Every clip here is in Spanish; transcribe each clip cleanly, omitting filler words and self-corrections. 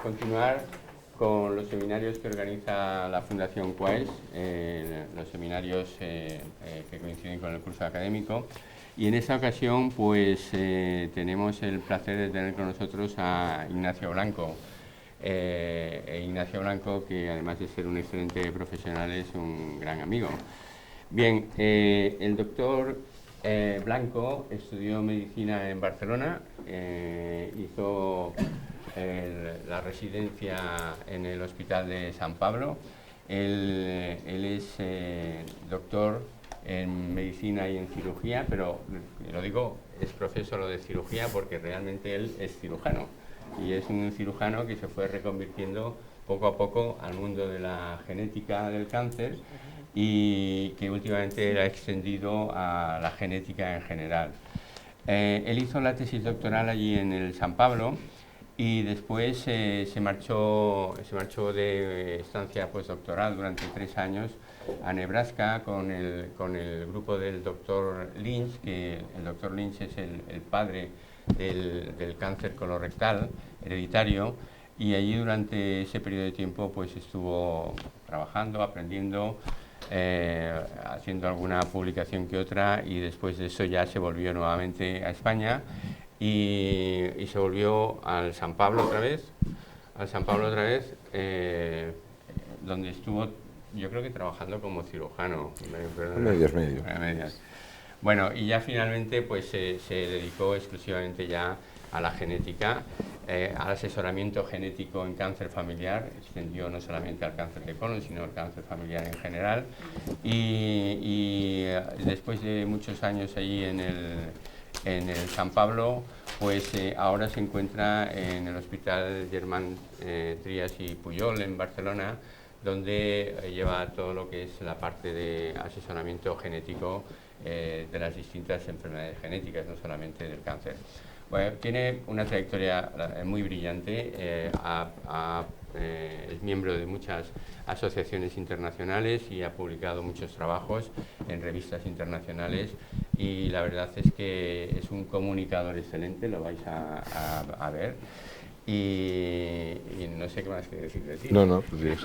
continuar con los seminarios que organiza la Fundación Quaes, los seminarios que coinciden con el curso académico. Y en esta ocasión, pues, tenemos el placer de tener con nosotros a Ignacio Blanco. Ignacio Blanco, que además de ser un excelente profesional, es un gran amigo. Bien, el doctor Blanco estudió medicina en Barcelona, hizo la residencia en el Hospital de San Pablo. Él es doctor en medicina y en cirugía, pero lo digo, es profesor de cirugía porque realmente él es cirujano. Y es un cirujano que se fue reconvirtiendo poco a poco al mundo de la genética del cáncer y que últimamente ha extendido a la genética en general. Él hizo la tesis doctoral allí en el San Pablo y después se marchó de estancia postdoctoral durante 3 años a Nebraska con el grupo del doctor Lynch, que el doctor Lynch es el padre del cáncer colorectal hereditario, y allí durante ese periodo de tiempo pues estuvo trabajando, aprendiendo, haciendo alguna publicación que otra, y después de eso ya se volvió nuevamente a España y se volvió al San Pablo otra vez, donde estuvo, yo creo que trabajando como cirujano. Medias. Bueno, y ya finalmente pues se dedicó exclusivamente ya a la genética, al asesoramiento genético en cáncer familiar, extendió no solamente al cáncer de colon, sino al cáncer familiar en general, y después de muchos años allí en el San Pablo, pues ahora se encuentra en el Hospital Germán Trias y Pujol en Barcelona, donde lleva todo lo que es la parte de asesoramiento genético de las distintas enfermedades genéticas, no solamente del cáncer. Bueno, tiene una trayectoria muy brillante, es miembro de muchas asociaciones internacionales y ha publicado muchos trabajos en revistas internacionales, y la verdad es que es un comunicador excelente, lo vais a ver. Y no sé qué más que decir de ti. No, pues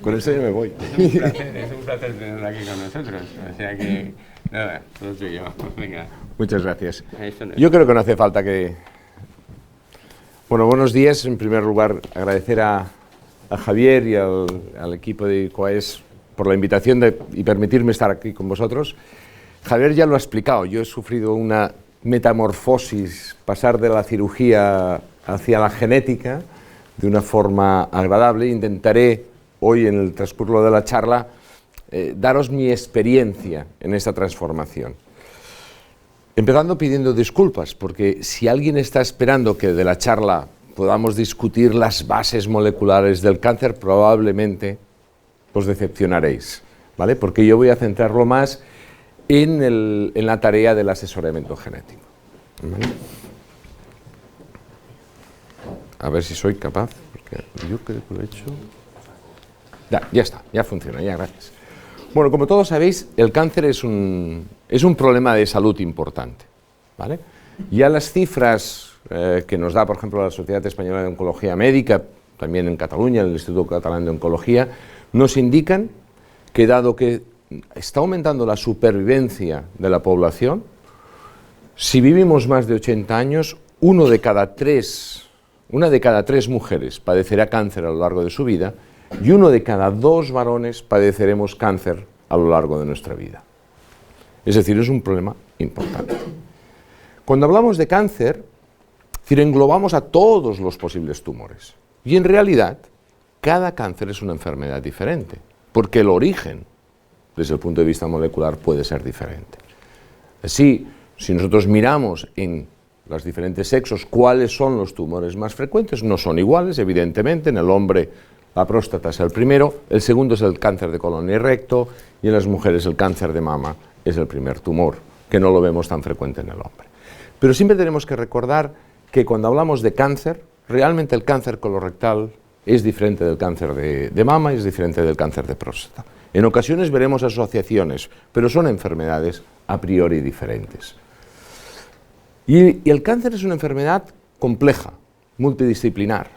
con eso ya me voy. Es un placer tenerlo aquí con nosotros. O sea que, nada, todo tuyo. Venga. Muchas gracias. Yo creo que no hace falta que... Bueno, buenos días. En primer lugar, agradecer a Javier y al equipo de Quaes por la invitación y permitirme estar aquí con vosotros. Javier ya lo ha explicado. Yo he sufrido una metamorfosis, pasar de la cirugía hacia la genética de una forma agradable. Intentaré hoy, en el transcurso de la charla, daros mi experiencia en esta transformación. Empezando pidiendo disculpas, porque si alguien está esperando que de la charla podamos discutir las bases moleculares del cáncer, probablemente os decepcionaréis, ¿vale? Porque yo voy a centrarlo más en la tarea del asesoramiento genético, ¿vale? A ver si soy capaz, porque yo creo que lo he hecho. Ya está, ya funciona, ya, gracias. Bueno, como todos sabéis, el cáncer es un problema de salud importante, ¿vale? Ya las cifras que nos da, por ejemplo, la Sociedad Española de Oncología Médica, también en Cataluña, el Instituto Catalán de Oncología, nos indican que, dado que está aumentando la supervivencia de la población, si vivimos más de 80 años, una de cada tres mujeres padecerá cáncer a lo largo de su vida, y 1 de cada 2 varones padeceremos cáncer a lo largo de nuestra vida. Es decir, es un problema importante. Cuando hablamos de cáncer, englobamos a todos los posibles tumores. Y en realidad, cada cáncer es una enfermedad diferente, porque el origen, desde el punto de vista molecular, puede ser diferente. Así, si nosotros miramos en los diferentes sexos cuáles son los tumores más frecuentes, no son iguales, evidentemente. En el hombre la próstata es el primero, el segundo es el cáncer de colon y recto, y en las mujeres el cáncer de mama es el primer tumor, que no lo vemos tan frecuente en el hombre. Pero siempre tenemos que recordar que cuando hablamos de cáncer, realmente el cáncer colorectal es diferente del cáncer de mama y es diferente del cáncer de próstata. En ocasiones veremos asociaciones, pero son enfermedades a priori diferentes. Y el cáncer es una enfermedad compleja, multidisciplinar.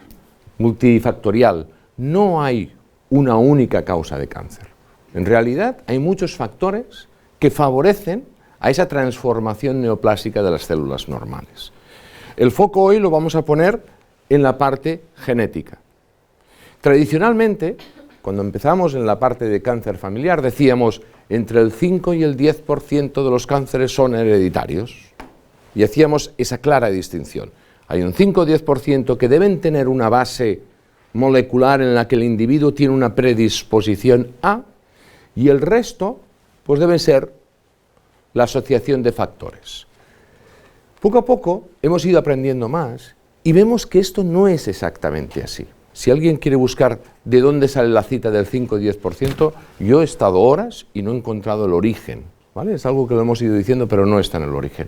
multifactorial. No hay una única causa de cáncer. En realidad hay muchos factores que favorecen a esa transformación neoplástica de las células normales. El foco hoy lo vamos a poner en la parte genética. Tradicionalmente, cuando empezamos en la parte de cáncer familiar, decíamos entre el 5 y el 10% de los cánceres son hereditarios. Y hacíamos esa clara distinción. Hay un 5 o 10% que deben tener una base molecular en la que el individuo tiene una predisposición a, y el resto pues deben ser la asociación de factores. Poco a poco hemos ido aprendiendo más y vemos que esto no es exactamente así. Si alguien quiere buscar de dónde sale la cita del 5 o 10%, yo he estado horas y no he encontrado el origen, ¿vale? Es algo que lo hemos ido diciendo, pero no está en el origen.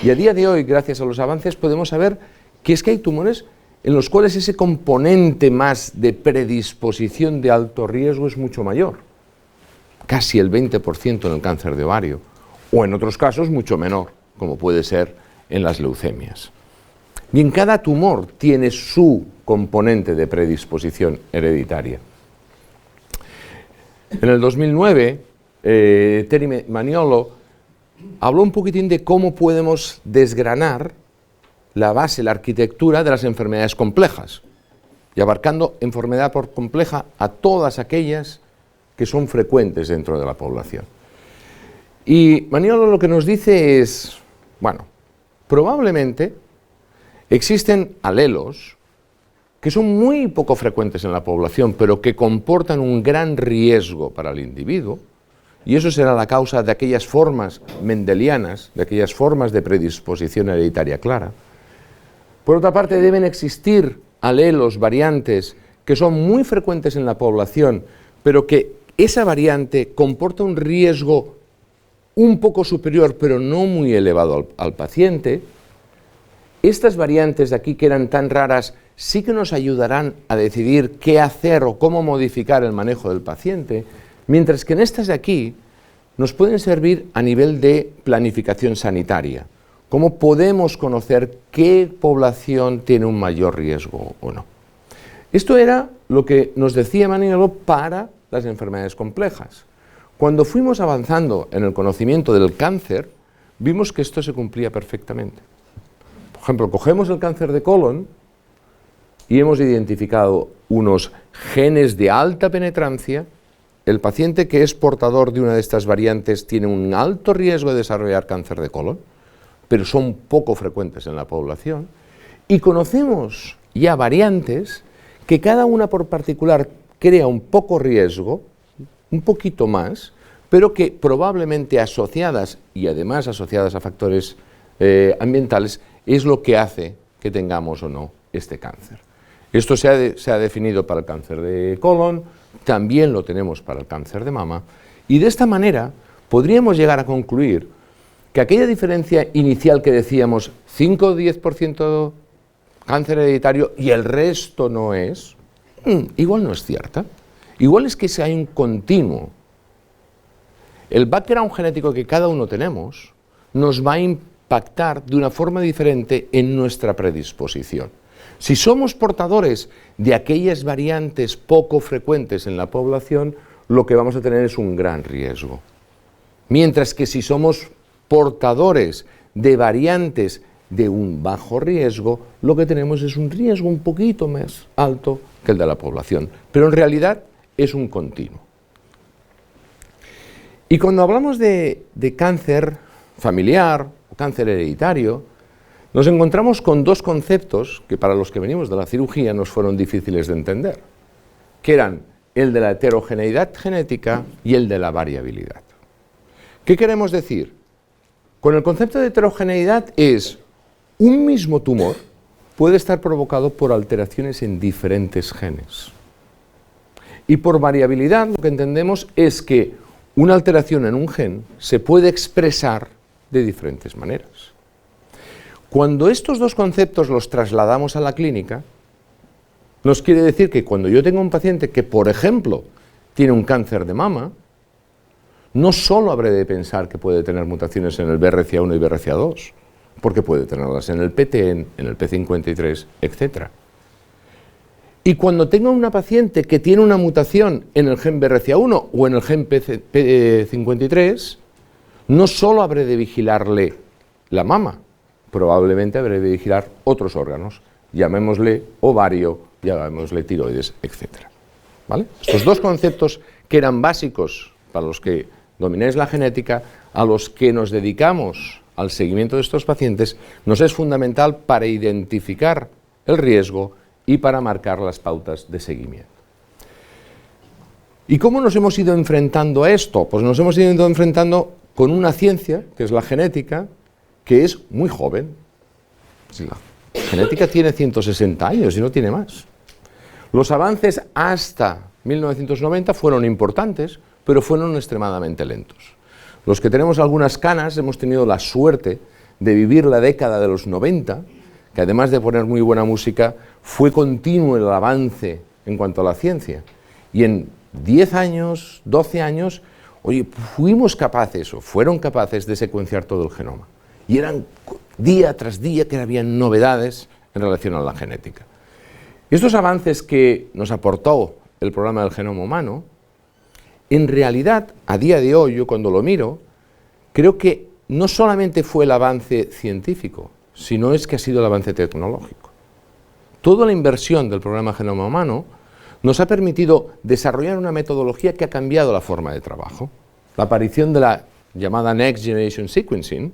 Y a día de hoy, gracias a los avances, podemos saber que es que hay tumores en los cuales ese componente más de predisposición de alto riesgo es mucho mayor, casi el 20% en el cáncer de ovario, o en otros casos mucho menor, como puede ser en las leucemias. Y en cada tumor tiene su componente de predisposición hereditaria. En el 2009, Terry Maniolo habló un poquitín de cómo podemos desgranar la base, la arquitectura de las enfermedades complejas, y abarcando enfermedad por compleja a todas aquellas que son frecuentes dentro de la población. Y Maniolo lo que nos dice es, bueno, probablemente existen alelos que son muy poco frecuentes en la población, pero que comportan un gran riesgo para el individuo, y eso será la causa de aquellas formas mendelianas, de aquellas formas de predisposición hereditaria clara. Por otra parte, deben existir alelos, variantes, que son muy frecuentes en la población, pero que esa variante comporta un riesgo un poco superior, pero no muy elevado al paciente. Estas variantes de aquí, que eran tan raras, sí que nos ayudarán a decidir qué hacer o cómo modificar el manejo del paciente, mientras que en estas de aquí nos pueden servir a nivel de planificación sanitaria. ¿Cómo podemos conocer qué población tiene un mayor riesgo o no? Esto era lo que nos decía Maniolo para las enfermedades complejas. Cuando fuimos avanzando en el conocimiento del cáncer, vimos que esto se cumplía perfectamente. Por ejemplo, cogemos el cáncer de colon y hemos identificado unos genes de alta penetrancia. El paciente que es portador de una de estas variantes tiene un alto riesgo de desarrollar cáncer de colon, pero son poco frecuentes en la población. Y conocemos ya variantes que cada una por particular crea un poco riesgo, un poquito más, pero que probablemente asociadas, y además asociadas a factores ambientales, es lo que hace que tengamos o no este cáncer. Esto se ha definido para el cáncer de colon, también lo tenemos para el cáncer de mama, y de esta manera podríamos llegar a concluir que aquella diferencia inicial que decíamos 5 o 10% cáncer hereditario y el resto no es, igual no es cierta. Igual es que si hay un continuo. El background genético que cada uno tenemos nos va a impactar de una forma diferente en nuestra predisposición. Si somos portadores de aquellas variantes poco frecuentes en la población, lo que vamos a tener es un gran riesgo. Mientras que si somos portadores de variantes de un bajo riesgo, lo que tenemos es un riesgo un poquito más alto que el de la población. Pero en realidad es un continuo. Y cuando hablamos de cáncer familiar o cáncer hereditario, nos encontramos con dos conceptos que para los que venimos de la cirugía nos fueron difíciles de entender, que eran el de la heterogeneidad genética y el de la variabilidad. ¿Qué queremos decir? Con el concepto de heterogeneidad es un mismo tumor puede estar provocado por alteraciones en diferentes genes. Y por variabilidad lo que entendemos es que una alteración en un gen se puede expresar de diferentes maneras. Cuando estos dos conceptos los trasladamos a la clínica, nos quiere decir que cuando yo tengo un paciente que, por ejemplo, tiene un cáncer de mama, no solo habré de pensar que puede tener mutaciones en el BRCA1 y BRCA2, porque puede tenerlas en el PTEN, en el P53, etc. Y cuando tenga una paciente que tiene una mutación en el gen BRCA1 o en el gen P53, no solo habré de vigilarle la mama, probablemente habré de vigilar otros órganos, llamémosle ovario, llamémosle tiroides, etc. ¿Vale? Estos dos conceptos que eran básicos para los que domináis la genética, a los que nos dedicamos al seguimiento de estos pacientes, nos es fundamental para identificar el riesgo y para marcar las pautas de seguimiento. ¿Y cómo nos hemos ido enfrentando a esto? Pues nos hemos ido enfrentando con una ciencia, que es la genética, que es muy joven. La genética tiene 160 años y no tiene más. Los avances hasta 1990 fueron importantes, pero fueron extremadamente lentos. Los que tenemos algunas canas hemos tenido la suerte de vivir la década de los 90, que además de poner muy buena música, fue continuo el avance en cuanto a la ciencia. Y en 10 años, 12 años, oye, fuimos capaces, o fueron capaces de secuenciar todo el genoma. Y eran día tras día que había novedades en relación a la genética. Y estos avances que nos aportó el programa del genoma humano, en realidad, a día de hoy, yo cuando lo miro, creo que no solamente fue el avance científico, sino es que ha sido el avance tecnológico. Toda la inversión del programa Genoma Humano nos ha permitido desarrollar una metodología que ha cambiado la forma de trabajo. La aparición de la llamada Next Generation Sequencing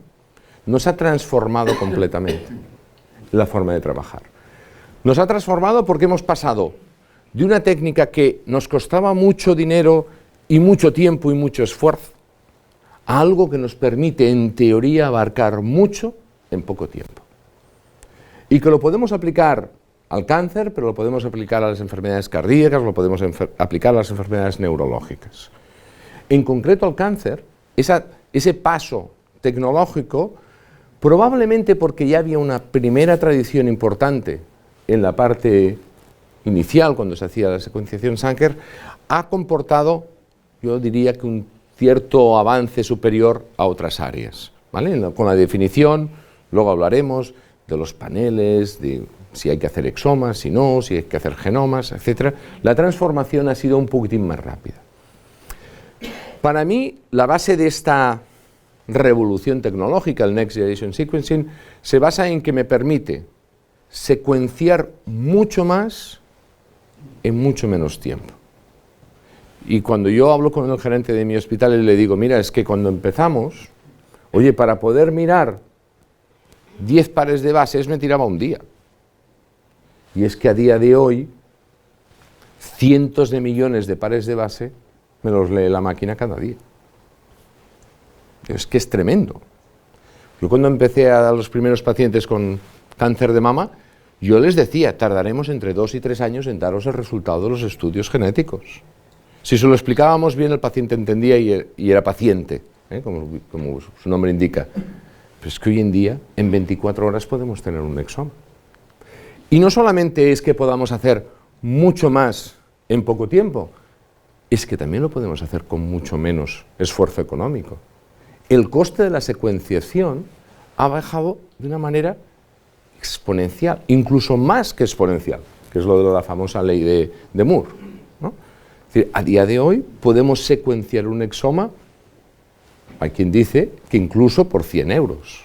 nos ha transformado completamente la forma de trabajar. Nos ha transformado porque hemos pasado de una técnica que nos costaba mucho dinero y mucho tiempo y mucho esfuerzo a algo que nos permite, en teoría, abarcar mucho en poco tiempo. Y que lo podemos aplicar al cáncer, pero lo podemos aplicar a las enfermedades cardíacas, lo podemos aplicar a las enfermedades neurológicas. En concreto al cáncer, ese paso tecnológico, probablemente porque ya había una primera tradición importante en la parte inicial, cuando se hacía la secuenciación Sanger, ha comportado, yo diría que un cierto avance superior a otras áreas, ¿vale? Con la definición, luego hablaremos de los paneles, de si hay que hacer exomas, si no, si hay que hacer genomas, etc. La transformación ha sido un poquitín más rápida. Para mí, la base de esta revolución tecnológica, el Next Generation Sequencing, se basa en que me permite secuenciar mucho más en mucho menos tiempo. Y cuando yo hablo con el gerente de mi hospital y le digo, mira, es que cuando empezamos, oye, para poder mirar 10 pares de bases me tiraba un día. Y es que a día de hoy, cientos de millones de pares de base me los lee la máquina cada día. Es que es tremendo. Yo cuando empecé a dar a los primeros pacientes con cáncer de mama, yo les decía, tardaremos entre 2 y 3 años en daros el resultado de los estudios genéticos. Si se lo explicábamos bien, el paciente entendía y era paciente, como su nombre indica. Pero es que hoy en día, en 24 horas podemos tener un exoma. Y no solamente es que podamos hacer mucho más en poco tiempo, es que también lo podemos hacer con mucho menos esfuerzo económico. El coste de la secuenciación ha bajado de una manera exponencial, incluso más que exponencial, que es lo de la famosa ley de Moore, ¿no? Es decir, a día de hoy podemos secuenciar un exoma, hay quien dice que incluso por 100 euros.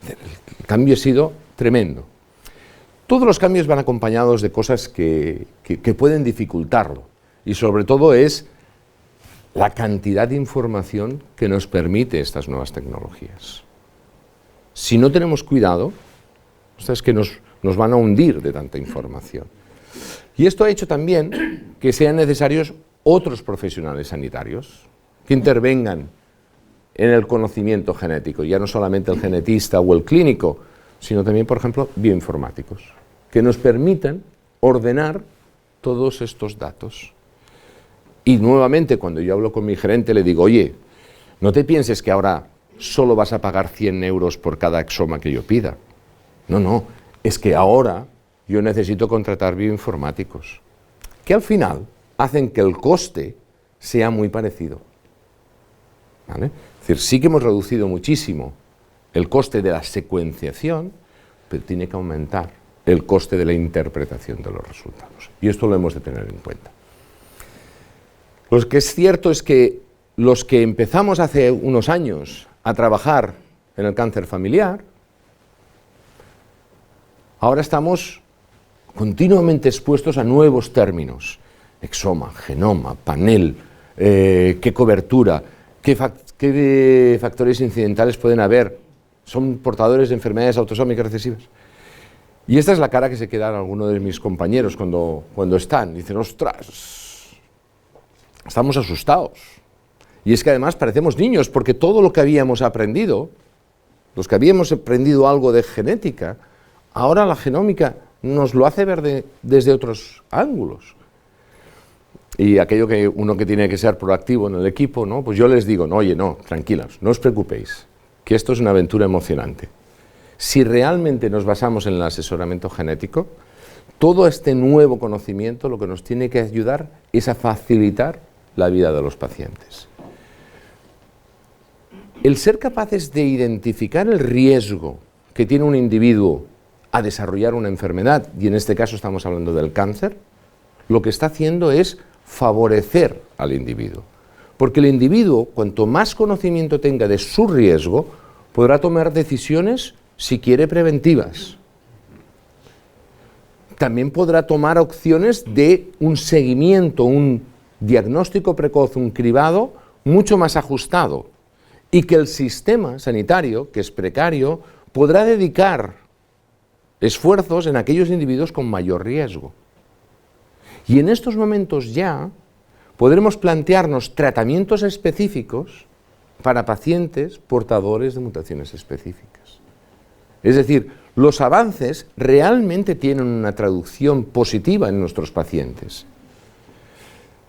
El cambio ha sido tremendo. Todos los cambios van acompañados de cosas que pueden dificultarlo, y sobre todo es la cantidad de información que nos permite estas nuevas tecnologías. Si no tenemos cuidado, es que nos van a hundir de tanta información. Y esto ha hecho también que sean necesarios otros profesionales sanitarios que intervengan en el conocimiento genético, ya no solamente el genetista o el clínico, sino también, por ejemplo, bioinformáticos, que nos permitan ordenar todos estos datos. Y nuevamente, cuando yo hablo con mi gerente, le digo, oye, no te pienses que ahora solo vas a pagar 100 euros por cada exoma que yo pida. No, es que ahora yo necesito contratar bioinformáticos, que al final hacen que el coste sea muy parecido. ¿Vale? Es decir, sí que hemos reducido muchísimo el coste de la secuenciación, pero tiene que aumentar el coste de la interpretación de los resultados. Y esto lo hemos de tener en cuenta. Lo que es cierto es que los que empezamos hace unos años a trabajar en el cáncer familiar, ahora estamos continuamente expuestos a nuevos términos: exoma, genoma, panel, qué cobertura, qué factores incidentales pueden haber, son portadores de enfermedades autosómicas recesivas. Y esta es la cara que se quedan algunos de mis compañeros cuando están. Dicen: ostras, estamos asustados. Y es que además parecemos niños, porque todo lo que habíamos aprendido, los que habíamos aprendido algo de genética, ahora la genómica nos lo hace ver desde otros ángulos. Y aquello que uno que tiene que ser proactivo en el equipo, ¿no? Pues yo les digo: no, oye, no, tranquilos, no os preocupéis, que esto es una aventura emocionante. Si realmente nos basamos en el asesoramiento genético, todo este nuevo conocimiento lo que nos tiene que ayudar es a facilitar la vida de los pacientes. El ser capaces de identificar el riesgo que tiene un individuo a desarrollar una enfermedad, y en este caso estamos hablando del cáncer, lo que está haciendo es favorecer al individuo. Porque el individuo, cuanto más conocimiento tenga de su riesgo, podrá tomar decisiones, si quiere, preventivas. También podrá tomar opciones de un seguimiento, un diagnóstico precoz, un cribado mucho más ajustado, y que el sistema sanitario, que es precario, podrá dedicar esfuerzos en aquellos individuos con mayor riesgo. Y en estos momentos ya podremos plantearnos tratamientos específicos para pacientes portadores de mutaciones específicas. Es decir, los avances realmente tienen una traducción positiva en nuestros pacientes.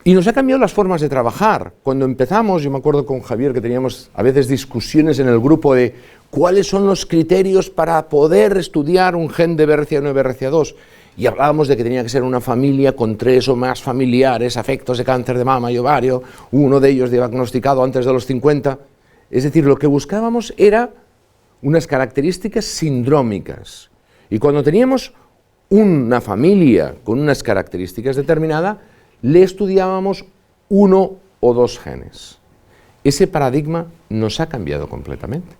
Y nos ha cambiado las formas de trabajar. Cuando empezamos, yo me acuerdo con Javier que teníamos a veces discusiones en el grupo de cuáles son los criterios para poder estudiar un gen de BRCA1 y BRCA2. Y hablábamos de que tenía que ser una familia con 3 o más familiares afectos de cáncer de mama y ovario, uno de ellos diagnosticado antes de los 50. Es decir, lo que buscábamos era unas características sindrómicas. Y cuando teníamos una familia con unas características determinadas, le estudiábamos 1 o 2 genes. Ese paradigma nos ha cambiado completamente.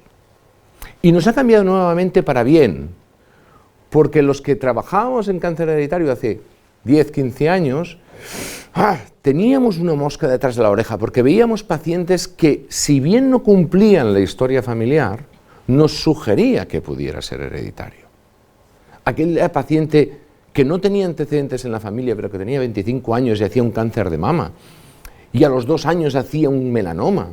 Y nos ha cambiado nuevamente para bien, porque los que trabajábamos en cáncer hereditario hace 10, 15 años, teníamos una mosca detrás de la oreja, porque veíamos pacientes que, si bien no cumplían la historia familiar, nos sugería que pudiera ser hereditario. Aquel paciente que no tenía antecedentes en la familia, pero que tenía 25 años y hacía un cáncer de mama, y a los 2 años hacía un melanoma.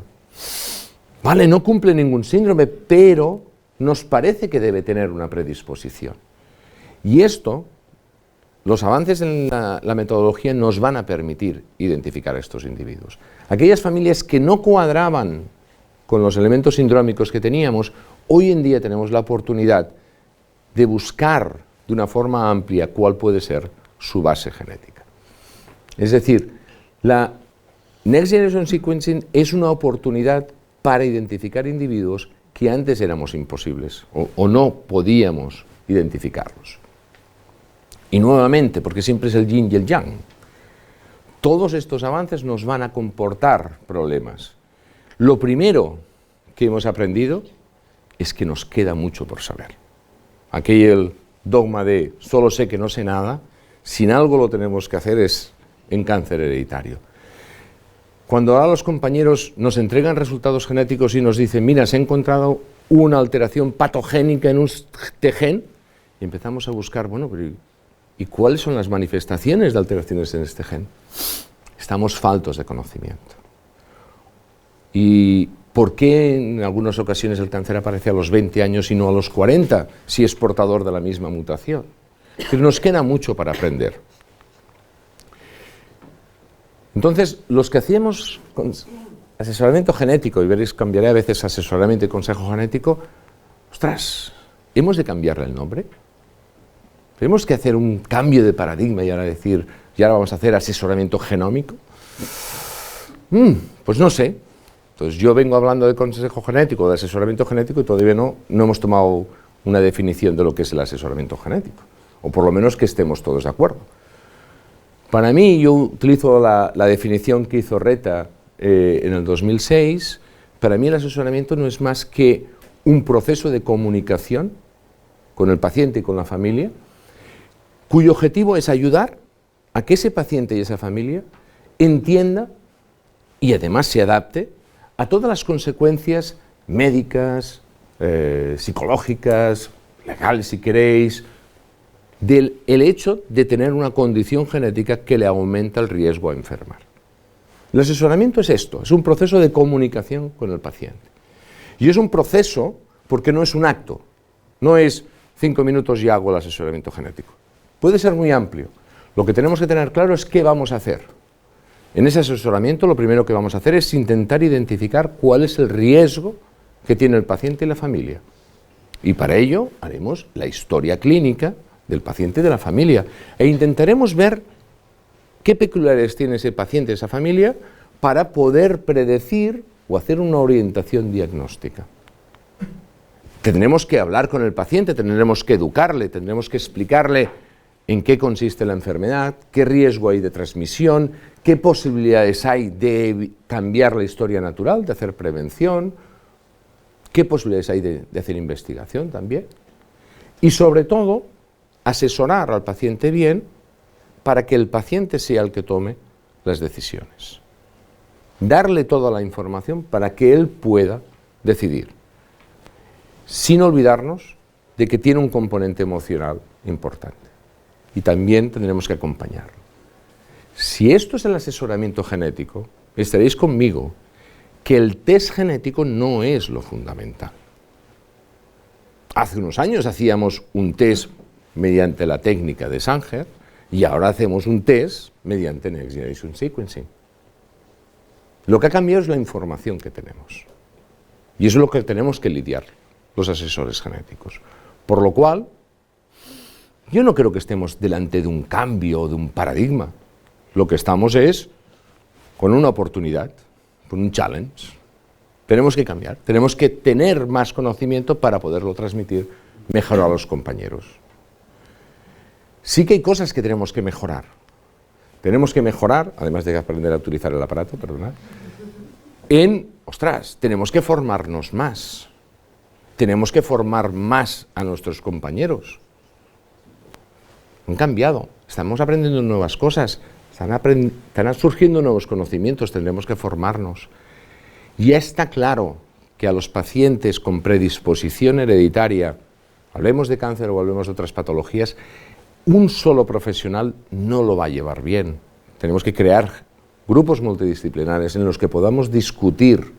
Vale, no cumple ningún síndrome, pero nos parece que debe tener una predisposición. Y esto, los avances en la metodología nos van a permitir identificar a estos individuos. Aquellas familias que no cuadraban con los elementos sindrómicos que teníamos, hoy en día tenemos la oportunidad de buscar de una forma amplia cuál puede ser su base genética. Es decir, la Next Generation Sequencing es una oportunidad para identificar individuos que antes éramos imposibles o no podíamos identificarlos. Y nuevamente, porque siempre es el yin y el yang, todos estos avances nos van a comportar problemas. Lo primero que hemos aprendido es que nos queda mucho por saber. Aquel dogma de solo sé que no sé nada, sin algo lo tenemos que hacer es en cáncer hereditario. Cuando ahora los compañeros nos entregan resultados genéticos y nos dicen: mira, se ha encontrado una alteración patogénica en un gen, y empezamos a buscar, bueno, pero ¿y cuáles son las manifestaciones de alteraciones en este gen? Estamos faltos de conocimiento. ¿Y por qué en algunas ocasiones el cáncer aparece a los 20 años y no a los 40, si es portador de la misma mutación? Pero nos queda mucho para aprender. Entonces, los que hacíamos asesoramiento genético, y veréis, cambiaré a veces asesoramiento y consejo genético, ostras, ¿hemos de cambiarle el nombre? ¿Tenemos que hacer un cambio de paradigma y ahora decir, y ahora vamos a hacer asesoramiento genómico? Pues no sé. Entonces yo vengo hablando de consejo genético, de asesoramiento genético, y todavía no hemos tomado una definición de lo que es el asesoramiento genético. o por lo menos que estemos todos de acuerdo. Para mí, yo utilizo la definición que hizo Reta en el 2006, para mí el asesoramiento no es más que un proceso de comunicación con el paciente y con la familia, cuyo objetivo es ayudar a que ese paciente y esa familia entienda y además se adapte a todas las consecuencias médicas, psicológicas, legales si queréis, del hecho de tener una condición genética que le aumenta el riesgo a enfermar. El asesoramiento es esto, es un proceso de comunicación con el paciente. Y es un proceso porque no es un acto, no es 5 minutos y hago el asesoramiento genético. Puede ser muy amplio. Lo que tenemos que tener claro es qué vamos a hacer. En ese asesoramiento lo primero que vamos a hacer es intentar identificar cuál es el riesgo que tiene el paciente y la familia. Y para ello haremos la historia clínica del paciente y de la familia e intentaremos ver qué peculiaridades tiene ese paciente y esa familia para poder predecir o hacer una orientación diagnóstica. Tendremos que hablar con el paciente, tendremos que educarle, tendremos que explicarle en qué consiste la enfermedad, qué riesgo hay de transmisión, qué posibilidades hay de cambiar la historia natural, de hacer prevención, qué posibilidades hay de hacer investigación también. Y sobre todo, asesorar al paciente bien para que el paciente sea el que tome las decisiones. Darle toda la información para que él pueda decidir, sin olvidarnos de que tiene un componente emocional importante. Y también tendremos que acompañarlo. Si esto es el asesoramiento genético, estaréis conmigo que el test genético no es lo fundamental. Hace unos años hacíamos un test mediante la técnica de Sanger y ahora hacemos un test mediante Next Generation Sequencing. Lo que ha cambiado es la información que tenemos. Y eso es lo que tenemos que lidiar los asesores genéticos. Por lo cual, yo no creo que estemos delante de un cambio o de un paradigma. Lo que estamos es con una oportunidad, con un challenge. Tenemos que cambiar, tenemos que tener más conocimiento para poderlo transmitir mejor a los compañeros. Sí que hay cosas que tenemos que mejorar. Tenemos que mejorar, además de aprender a utilizar el aparato, perdonad, tenemos que formarnos más. Tenemos que formar más a nuestros compañeros. Han cambiado, estamos aprendiendo nuevas cosas, están surgiendo nuevos conocimientos, tendremos que formarnos. Ya está claro que a los pacientes con predisposición hereditaria, hablemos de cáncer o hablemos de otras patologías, un solo profesional no lo va a llevar bien. Tenemos que crear grupos multidisciplinares en los que podamos discutir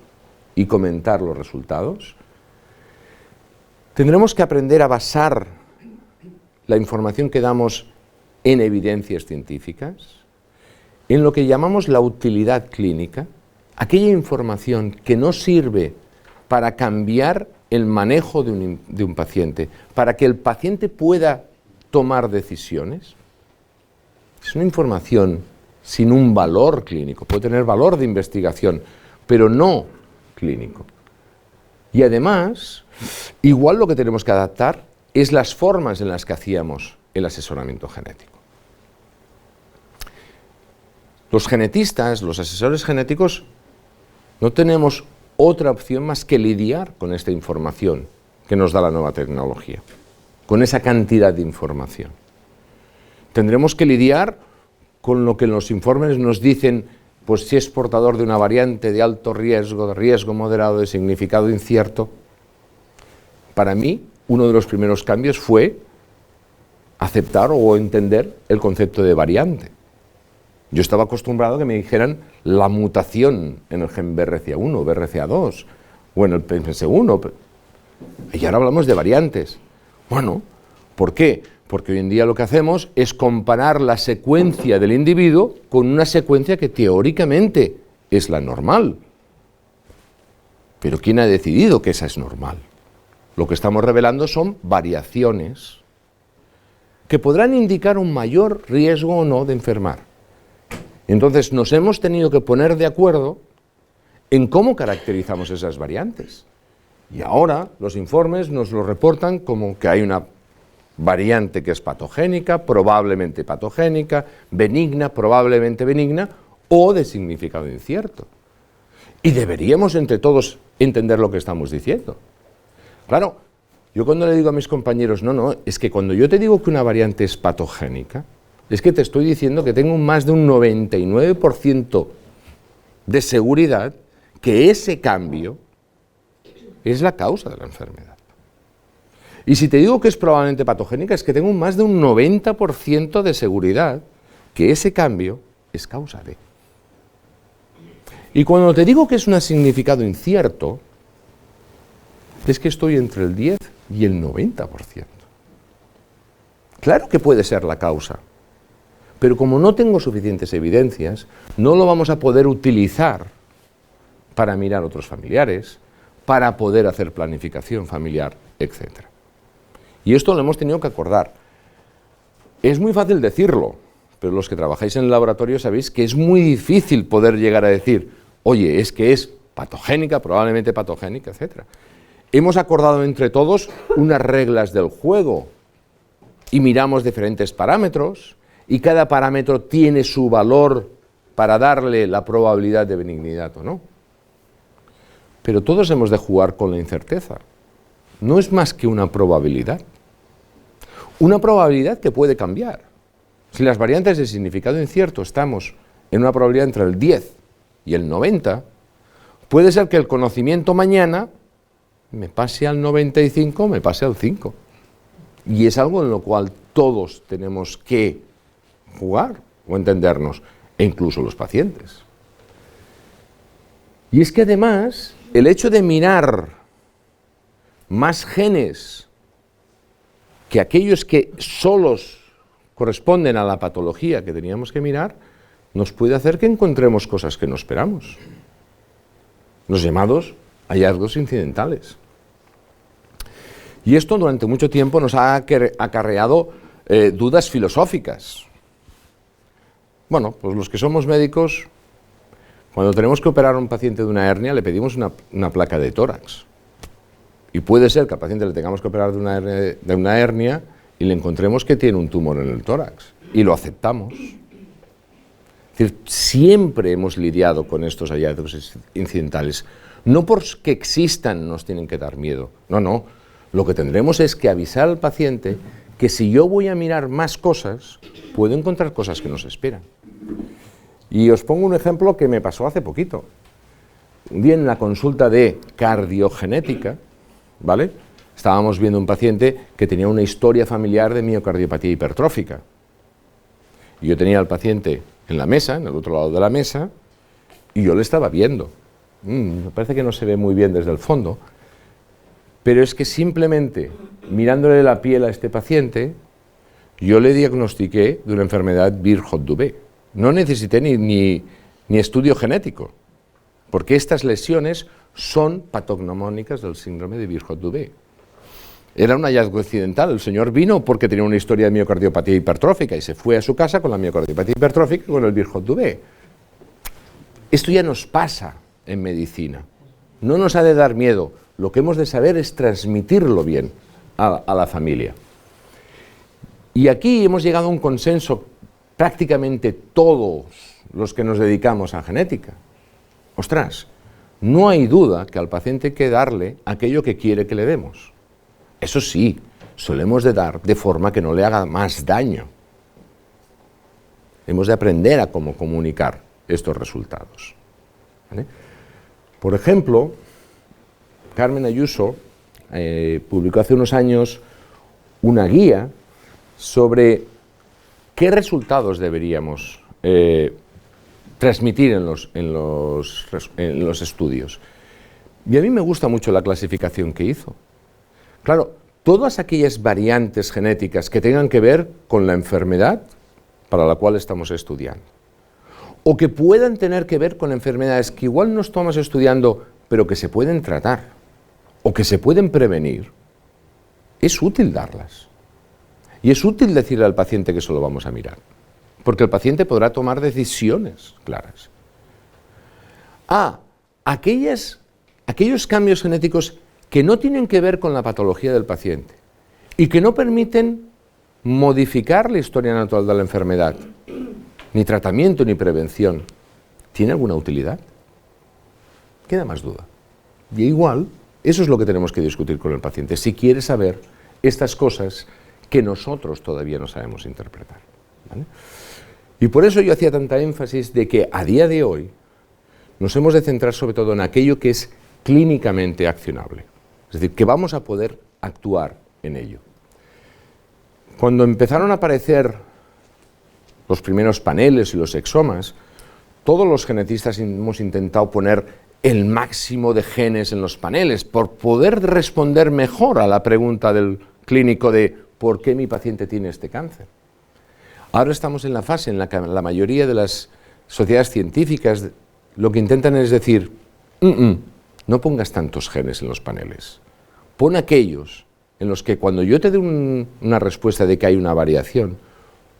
y comentar los resultados. Tendremos que aprender a basar la información que damos en evidencias científicas, en lo que llamamos la utilidad clínica, aquella información que no sirve para cambiar el manejo de un paciente, para que el paciente pueda tomar decisiones. Es una información sin un valor clínico, puede tener valor de investigación, pero no clínico. Y además, igual lo que tenemos que adaptar es las formas en las que hacíamos el asesoramiento genético. Los genetistas, los asesores genéticos, no tenemos otra opción más que lidiar con esta información que nos da la nueva tecnología, con esa cantidad de información. Tendremos que lidiar con lo que en los informes nos dicen, pues si es portador de una variante de alto riesgo, de riesgo moderado, de significado incierto. Para mí, uno de los primeros cambios fue aceptar o entender el concepto de variante. Yo estaba acostumbrado a que me dijeran la mutación en el gen BRCA1, BRCA2 o en el PMS1. Y ahora hablamos de variantes. Bueno, ¿por qué? Porque hoy en día lo que hacemos es comparar la secuencia del individuo con una secuencia que teóricamente es la normal. Pero ¿quién ha decidido que esa es normal? Lo que estamos revelando son variaciones que podrán indicar un mayor riesgo o no de enfermar. Entonces nos hemos tenido que poner de acuerdo en cómo caracterizamos esas variantes. Y ahora los informes nos lo reportan como que hay una variante que es patogénica, probablemente patogénica, benigna, probablemente benigna, o de significado incierto. Y deberíamos entre todos entender lo que estamos diciendo. Claro, yo cuando le digo a mis compañeros, no, es que cuando yo te digo que una variante es patogénica, es que te estoy diciendo que tengo más de un 99% de seguridad que ese cambio es la causa de la enfermedad. Y si te digo que es probablemente patogénica, es que tengo más de un 90% de seguridad que ese cambio es causa de. Y cuando te digo que es un significado incierto, es que estoy entre el 10 y el 90%. Claro que puede ser la causa, pero como no tengo suficientes evidencias, no lo vamos a poder utilizar para mirar otros familiares, para poder hacer planificación familiar, etc. Y esto lo hemos tenido que acordar. Es muy fácil decirlo, pero los que trabajáis en el laboratorio sabéis que es muy difícil poder llegar a decir, oye, es que es patogénica, probablemente patogénica, etc. Hemos acordado entre todos unas reglas del juego y miramos diferentes parámetros y cada parámetro tiene su valor para darle la probabilidad de benignidad o no. Pero todos hemos de jugar con la incerteza. No es más que una probabilidad. Una probabilidad que puede cambiar. Si las variantes de significado incierto estamos en una probabilidad entre el 10 y el 90, puede ser que el conocimiento mañana me pase al 95, me pase al 5. Y es algo en lo cual todos tenemos que jugar o entendernos, e incluso los pacientes. Y es que además, el hecho de mirar más genes que aquellos que solos corresponden a la patología que teníamos que mirar, nos puede hacer que encontremos cosas que no esperamos. Los llamados hallazgos incidentales. Y esto durante mucho tiempo nos ha acarreado dudas filosóficas. Bueno, pues los que somos médicos, cuando tenemos que operar a un paciente de una hernia, le pedimos una placa de tórax. Y puede ser que al paciente le tengamos que operar de una hernia y le encontremos que tiene un tumor en el tórax. Y lo aceptamos. Es decir, siempre hemos lidiado con estos hallazgos incidentales. No porque existan nos tienen que dar miedo. No. Lo que tendremos es que avisar al paciente que si yo voy a mirar más cosas, puedo encontrar cosas que no se esperan. Y os pongo un ejemplo que me pasó hace poquito. Un día en la consulta de cardiogenética, ¿vale? Estábamos viendo un paciente que tenía una historia familiar de miocardiopatía hipertrófica. Y yo tenía al paciente en la mesa, en el otro lado de la mesa, y yo le estaba viendo. Me parece que no se ve muy bien desde el fondo, pero es que simplemente mirándole la piel a este paciente, yo le diagnostiqué de una enfermedad Birt-Hot-Dubé. No necesité ni estudio genético, porque estas lesiones son patognomónicas del síndrome de Birt-Hot-Dubé. Era un hallazgo accidental. El señor vino porque tenía una historia de miocardiopatía hipertrófica y se fue a su casa con la miocardiopatía hipertrófica y con el Birt-Hot-Dubé. Esto ya nos pasa en medicina. No nos ha de dar miedo. Lo que hemos de saber es transmitirlo bien a la familia. Y aquí hemos llegado a un consenso prácticamente todos los que nos dedicamos a genética. Ostras, no hay duda que al paciente hay que darle aquello que quiere que le demos. Eso sí, solemos de dar de forma que no le haga más daño. Hemos de aprender a cómo comunicar estos resultados. ¿Vale? Por ejemplo, Carmen Ayuso publicó hace unos años una guía sobre qué resultados deberíamos transmitir en los estudios. Y a mí me gusta mucho la clasificación que hizo. Claro, todas aquellas variantes genéticas que tengan que ver con la enfermedad para la cual estamos estudiando, o que puedan tener que ver con enfermedades que igual no estamos estudiando, pero que se pueden tratar, o que se pueden prevenir, es útil darlas. Y es útil decirle al paciente que solo vamos a mirar, porque el paciente podrá tomar decisiones claras. Aquellos cambios genéticos que no tienen que ver con la patología del paciente y que no permiten modificar la historia natural de la enfermedad, ni tratamiento ni prevención, ¿tiene alguna utilidad? Queda más duda. Y igual, eso es lo que tenemos que discutir con el paciente, si quiere saber estas cosas que nosotros todavía no sabemos interpretar, ¿vale? Y por eso yo hacía tanta énfasis de que a día de hoy nos hemos de centrar sobre todo en aquello que es clínicamente accionable, es decir, que vamos a poder actuar en ello. Cuando empezaron a aparecer los primeros paneles y los exomas, todos los genetistas hemos intentado poner el máximo de genes en los paneles por poder responder mejor a la pregunta del clínico de ¿por qué mi paciente tiene este cáncer? Ahora estamos en la fase en la que la mayoría de las sociedades científicas lo que intentan es decir, no pongas tantos genes en los paneles, pon aquellos en los que cuando yo te dé una respuesta de que hay una variación,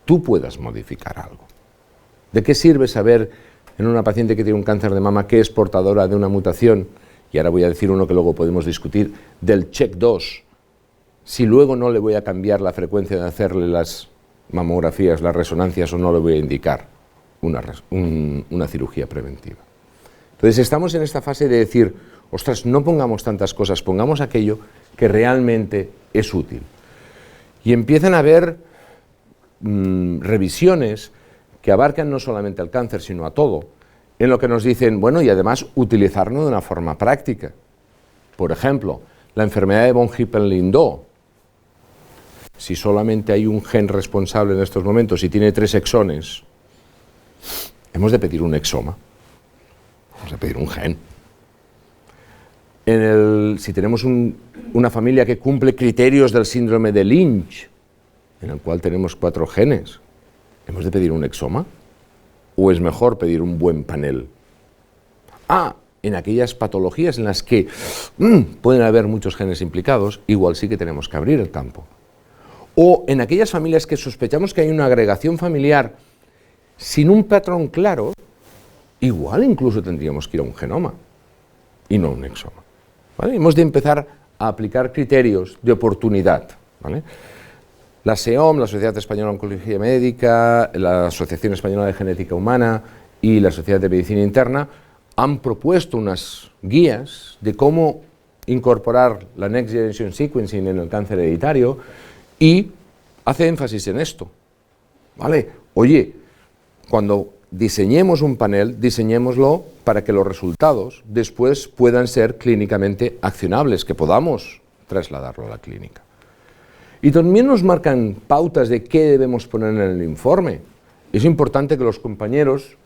tú puedas modificar algo. ¿De qué sirve saber en una paciente que tiene un cáncer de mama que es portadora de una mutación, y ahora voy a decir uno que luego podemos discutir, del CHEK2, si luego no le voy a cambiar la frecuencia de hacerle las mamografías, las resonancias, o no le voy a indicar una cirugía preventiva? Entonces estamos en esta fase de decir, ostras, no pongamos tantas cosas, pongamos aquello que realmente es útil. Y empiezan a haber revisiones que abarcan no solamente el cáncer, sino a todo, en lo que nos dicen, bueno, y además utilizarlo de una forma práctica. Por ejemplo, la enfermedad de von Hippel-Lindau. Si solamente hay un gen responsable en estos momentos y tiene 3 exones, hemos de pedir un exoma, vamos a pedir un gen. Si tenemos una familia que cumple criterios del síndrome de Lynch, en el cual tenemos 4 genes, ¿hemos de pedir un exoma? ¿O es mejor pedir un buen panel? En aquellas patologías en las que pueden haber muchos genes implicados, igual sí que tenemos que abrir el campo. O en aquellas familias que sospechamos que hay una agregación familiar sin un patrón claro, igual incluso tendríamos que ir a un genoma y no a un exoma, ¿vale? Hemos de empezar a aplicar criterios de oportunidad, ¿vale? La SEOM, la Sociedad Española de Oncología Médica, la Asociación Española de Genética Humana y la Sociedad de Medicina Interna han propuesto unas guías de cómo incorporar la Next Generation Sequencing en el cáncer hereditario y hace énfasis en esto, ¿vale? Oye, cuando diseñemos un panel, diseñémoslo para que los resultados después puedan ser clínicamente accionables, que podamos trasladarlo a la clínica. Y también nos marcan pautas de qué debemos poner en el informe. Es importante que los compañeros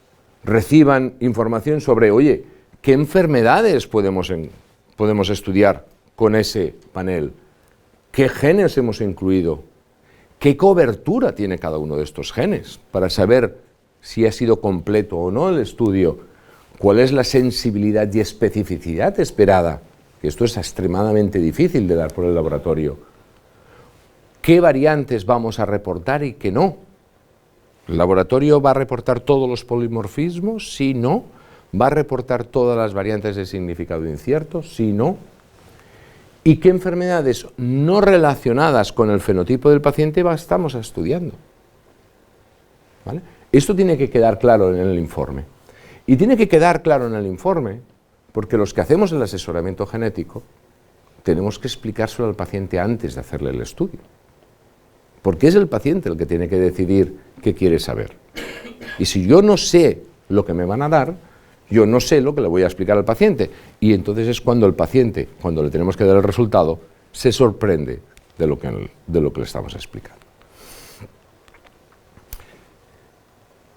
reciban información sobre, oye, ¿qué enfermedades podemos estudiar con ese panel? ¿Qué genes hemos incluido? ¿Qué cobertura tiene cada uno de estos genes? Para saber si ha sido completo o no el estudio, cuál es la sensibilidad y especificidad esperada, que esto es extremadamente difícil de dar por el laboratorio. ¿Qué variantes vamos a reportar y qué no? ¿El laboratorio va a reportar todos los polimorfismos? Sí, no. ¿Va a reportar todas las variantes de significado incierto? Sí, no. ¿Y qué enfermedades no relacionadas con el fenotipo del paciente estamos estudiando? ¿Vale? Esto tiene que quedar claro en el informe. Y tiene que quedar claro en el informe porque los que hacemos el asesoramiento genético tenemos que explicárselo al paciente antes de hacerle el estudio. Porque es el paciente el que tiene que decidir qué quiere saber. Y si yo no sé lo que me van a dar, yo no sé lo que le voy a explicar al paciente. Y entonces es cuando el paciente, cuando le tenemos que dar el resultado, se sorprende de lo que le estamos explicando.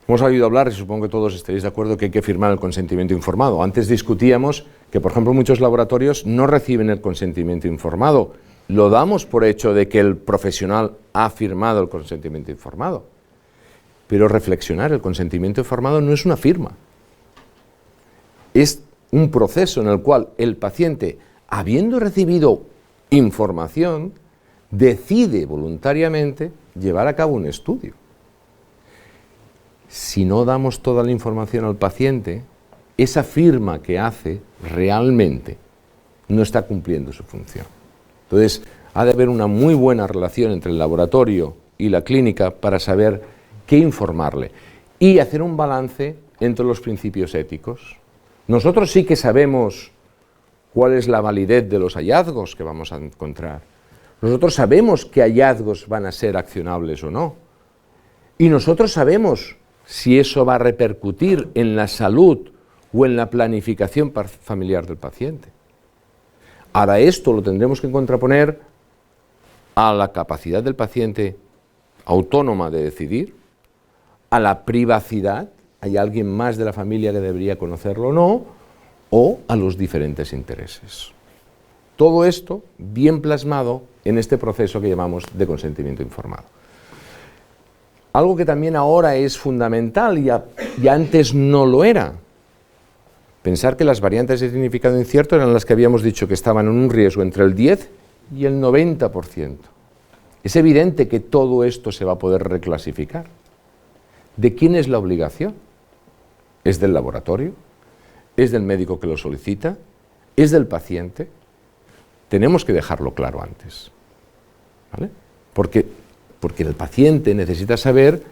Hemos oído hablar, y supongo que todos estaréis de acuerdo, que hay que firmar el consentimiento informado. Antes discutíamos que, por ejemplo, muchos laboratorios no reciben el consentimiento informado. Lo damos por hecho de que el profesional ha firmado el consentimiento informado. Pero reflexionar, el consentimiento informado no es una firma. Es un proceso en el cual el paciente, habiendo recibido información, decide voluntariamente llevar a cabo un estudio. Si no damos toda la información al paciente, esa firma que hace realmente no está cumpliendo su función. Entonces, ha de haber una muy buena relación entre el laboratorio y la clínica para saber qué informarle y hacer un balance entre los principios éticos. Nosotros sí que sabemos cuál es la validez de los hallazgos que vamos a encontrar. Nosotros sabemos qué hallazgos van a ser accionables o no. Y nosotros sabemos si eso va a repercutir en la salud o en la planificación familiar del paciente. Ahora esto lo tendremos que contraponer a la capacidad del paciente autónoma de decidir, a la privacidad, hay alguien más de la familia que debería conocerlo o no, o a los diferentes intereses. Todo esto bien plasmado en este proceso que llamamos de consentimiento informado. Algo que también ahora es fundamental y antes no lo era. Pensar que las variantes de significado incierto eran las que habíamos dicho que estaban en un riesgo entre el 10 y el 90%. Es evidente que todo esto se va a poder reclasificar. ¿De quién es la obligación? ¿Es del laboratorio? ¿Es del médico que lo solicita? ¿Es del paciente? Tenemos que dejarlo claro antes, ¿vale? Porque el paciente necesita saber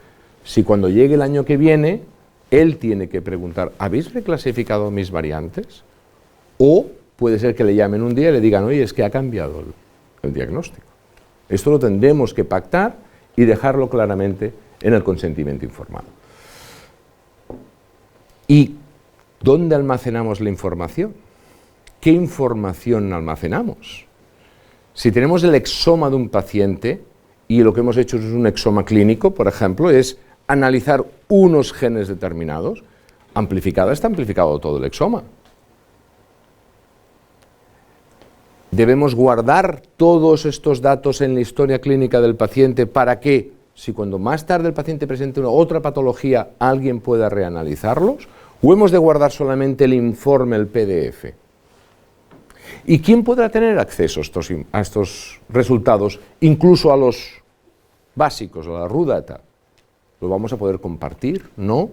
si cuando llegue el año que viene, él tiene que preguntar, ¿habéis reclasificado mis variantes? O puede ser que le llamen un día y le digan, oye, es que ha cambiado el diagnóstico. Esto lo tendremos que pactar y dejarlo claramente en el consentimiento informado. ¿Y dónde almacenamos la información? ¿Qué información almacenamos? Si tenemos el exoma de un paciente, y lo que hemos hecho es un exoma clínico, por ejemplo, es analizar unos genes determinados, está amplificado todo el exoma. Debemos guardar todos estos datos en la historia clínica del paciente para que, si cuando más tarde el paciente presente una otra patología, alguien pueda reanalizarlos, o hemos de guardar solamente el informe, el PDF. ¿Y quién podrá tener acceso a estos resultados, incluso a los básicos, a la raw data? ¿Lo vamos a poder compartir? ¿No?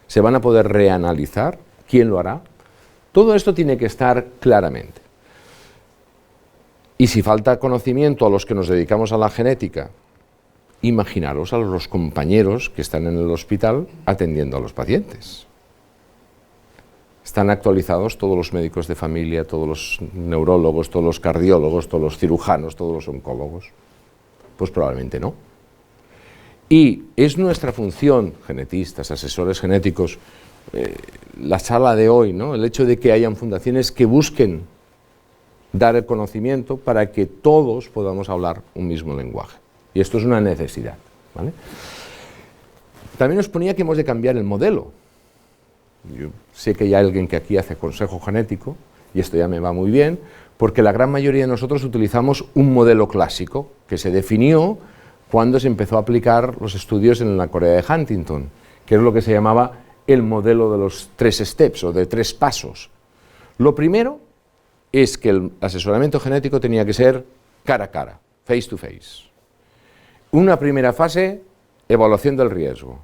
¿Se van a poder reanalizar? ¿Quién lo hará? Todo esto tiene que estar claramente. Y si falta conocimiento a los que nos dedicamos a la genética, imaginaros a los compañeros que están en el hospital atendiendo a los pacientes. Están actualizados todos los médicos de familia, todos los neurólogos, todos los cardiólogos, todos los cirujanos, todos los oncólogos. Pues probablemente no. Y es nuestra función, genetistas, asesores genéticos, la sala de hoy, ¿no? El hecho de que hayan fundaciones que busquen dar el conocimiento para que todos podamos hablar un mismo lenguaje. Y esto es una necesidad, ¿vale? También os ponía que hemos de cambiar el modelo. Yo sé que hay alguien que aquí hace consejo genético, y esto ya me va muy bien, porque la gran mayoría de nosotros utilizamos un modelo clásico que se definió cuando se empezó a aplicar los estudios en la Corea de Huntington, que es lo que se llamaba el modelo de los 3 steps o de 3 pasos. Lo primero es que el asesoramiento genético tenía que ser cara a cara, face to face. Una primera fase, evaluación del riesgo.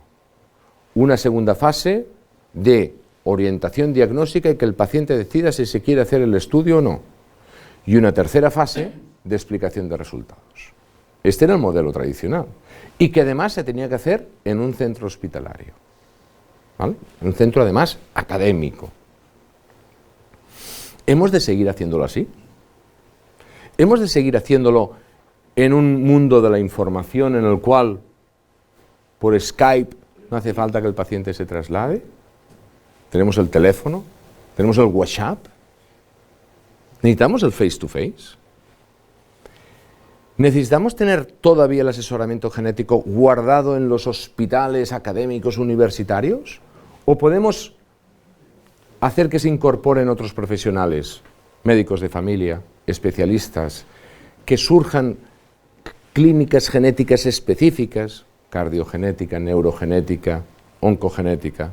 Una segunda fase de orientación diagnóstica y que el paciente decida si se quiere hacer el estudio o no. Y una tercera fase de explicación de resultados. Este era el modelo tradicional y que además se tenía que hacer en un centro hospitalario, ¿vale? En un centro además académico. ¿Hemos de seguir haciéndolo así? ¿Hemos de seguir haciéndolo en un mundo de la información en el cual por Skype no hace falta que el paciente se traslade? Tenemos el teléfono, tenemos el WhatsApp. ¿Necesitamos el face to face? ¿Necesitamos tener todavía el asesoramiento genético guardado en los hospitales académicos universitarios? ¿O podemos hacer que se incorporen otros profesionales, médicos de familia, especialistas, que surjan clínicas genéticas específicas, cardiogenética, neurogenética, oncogenética?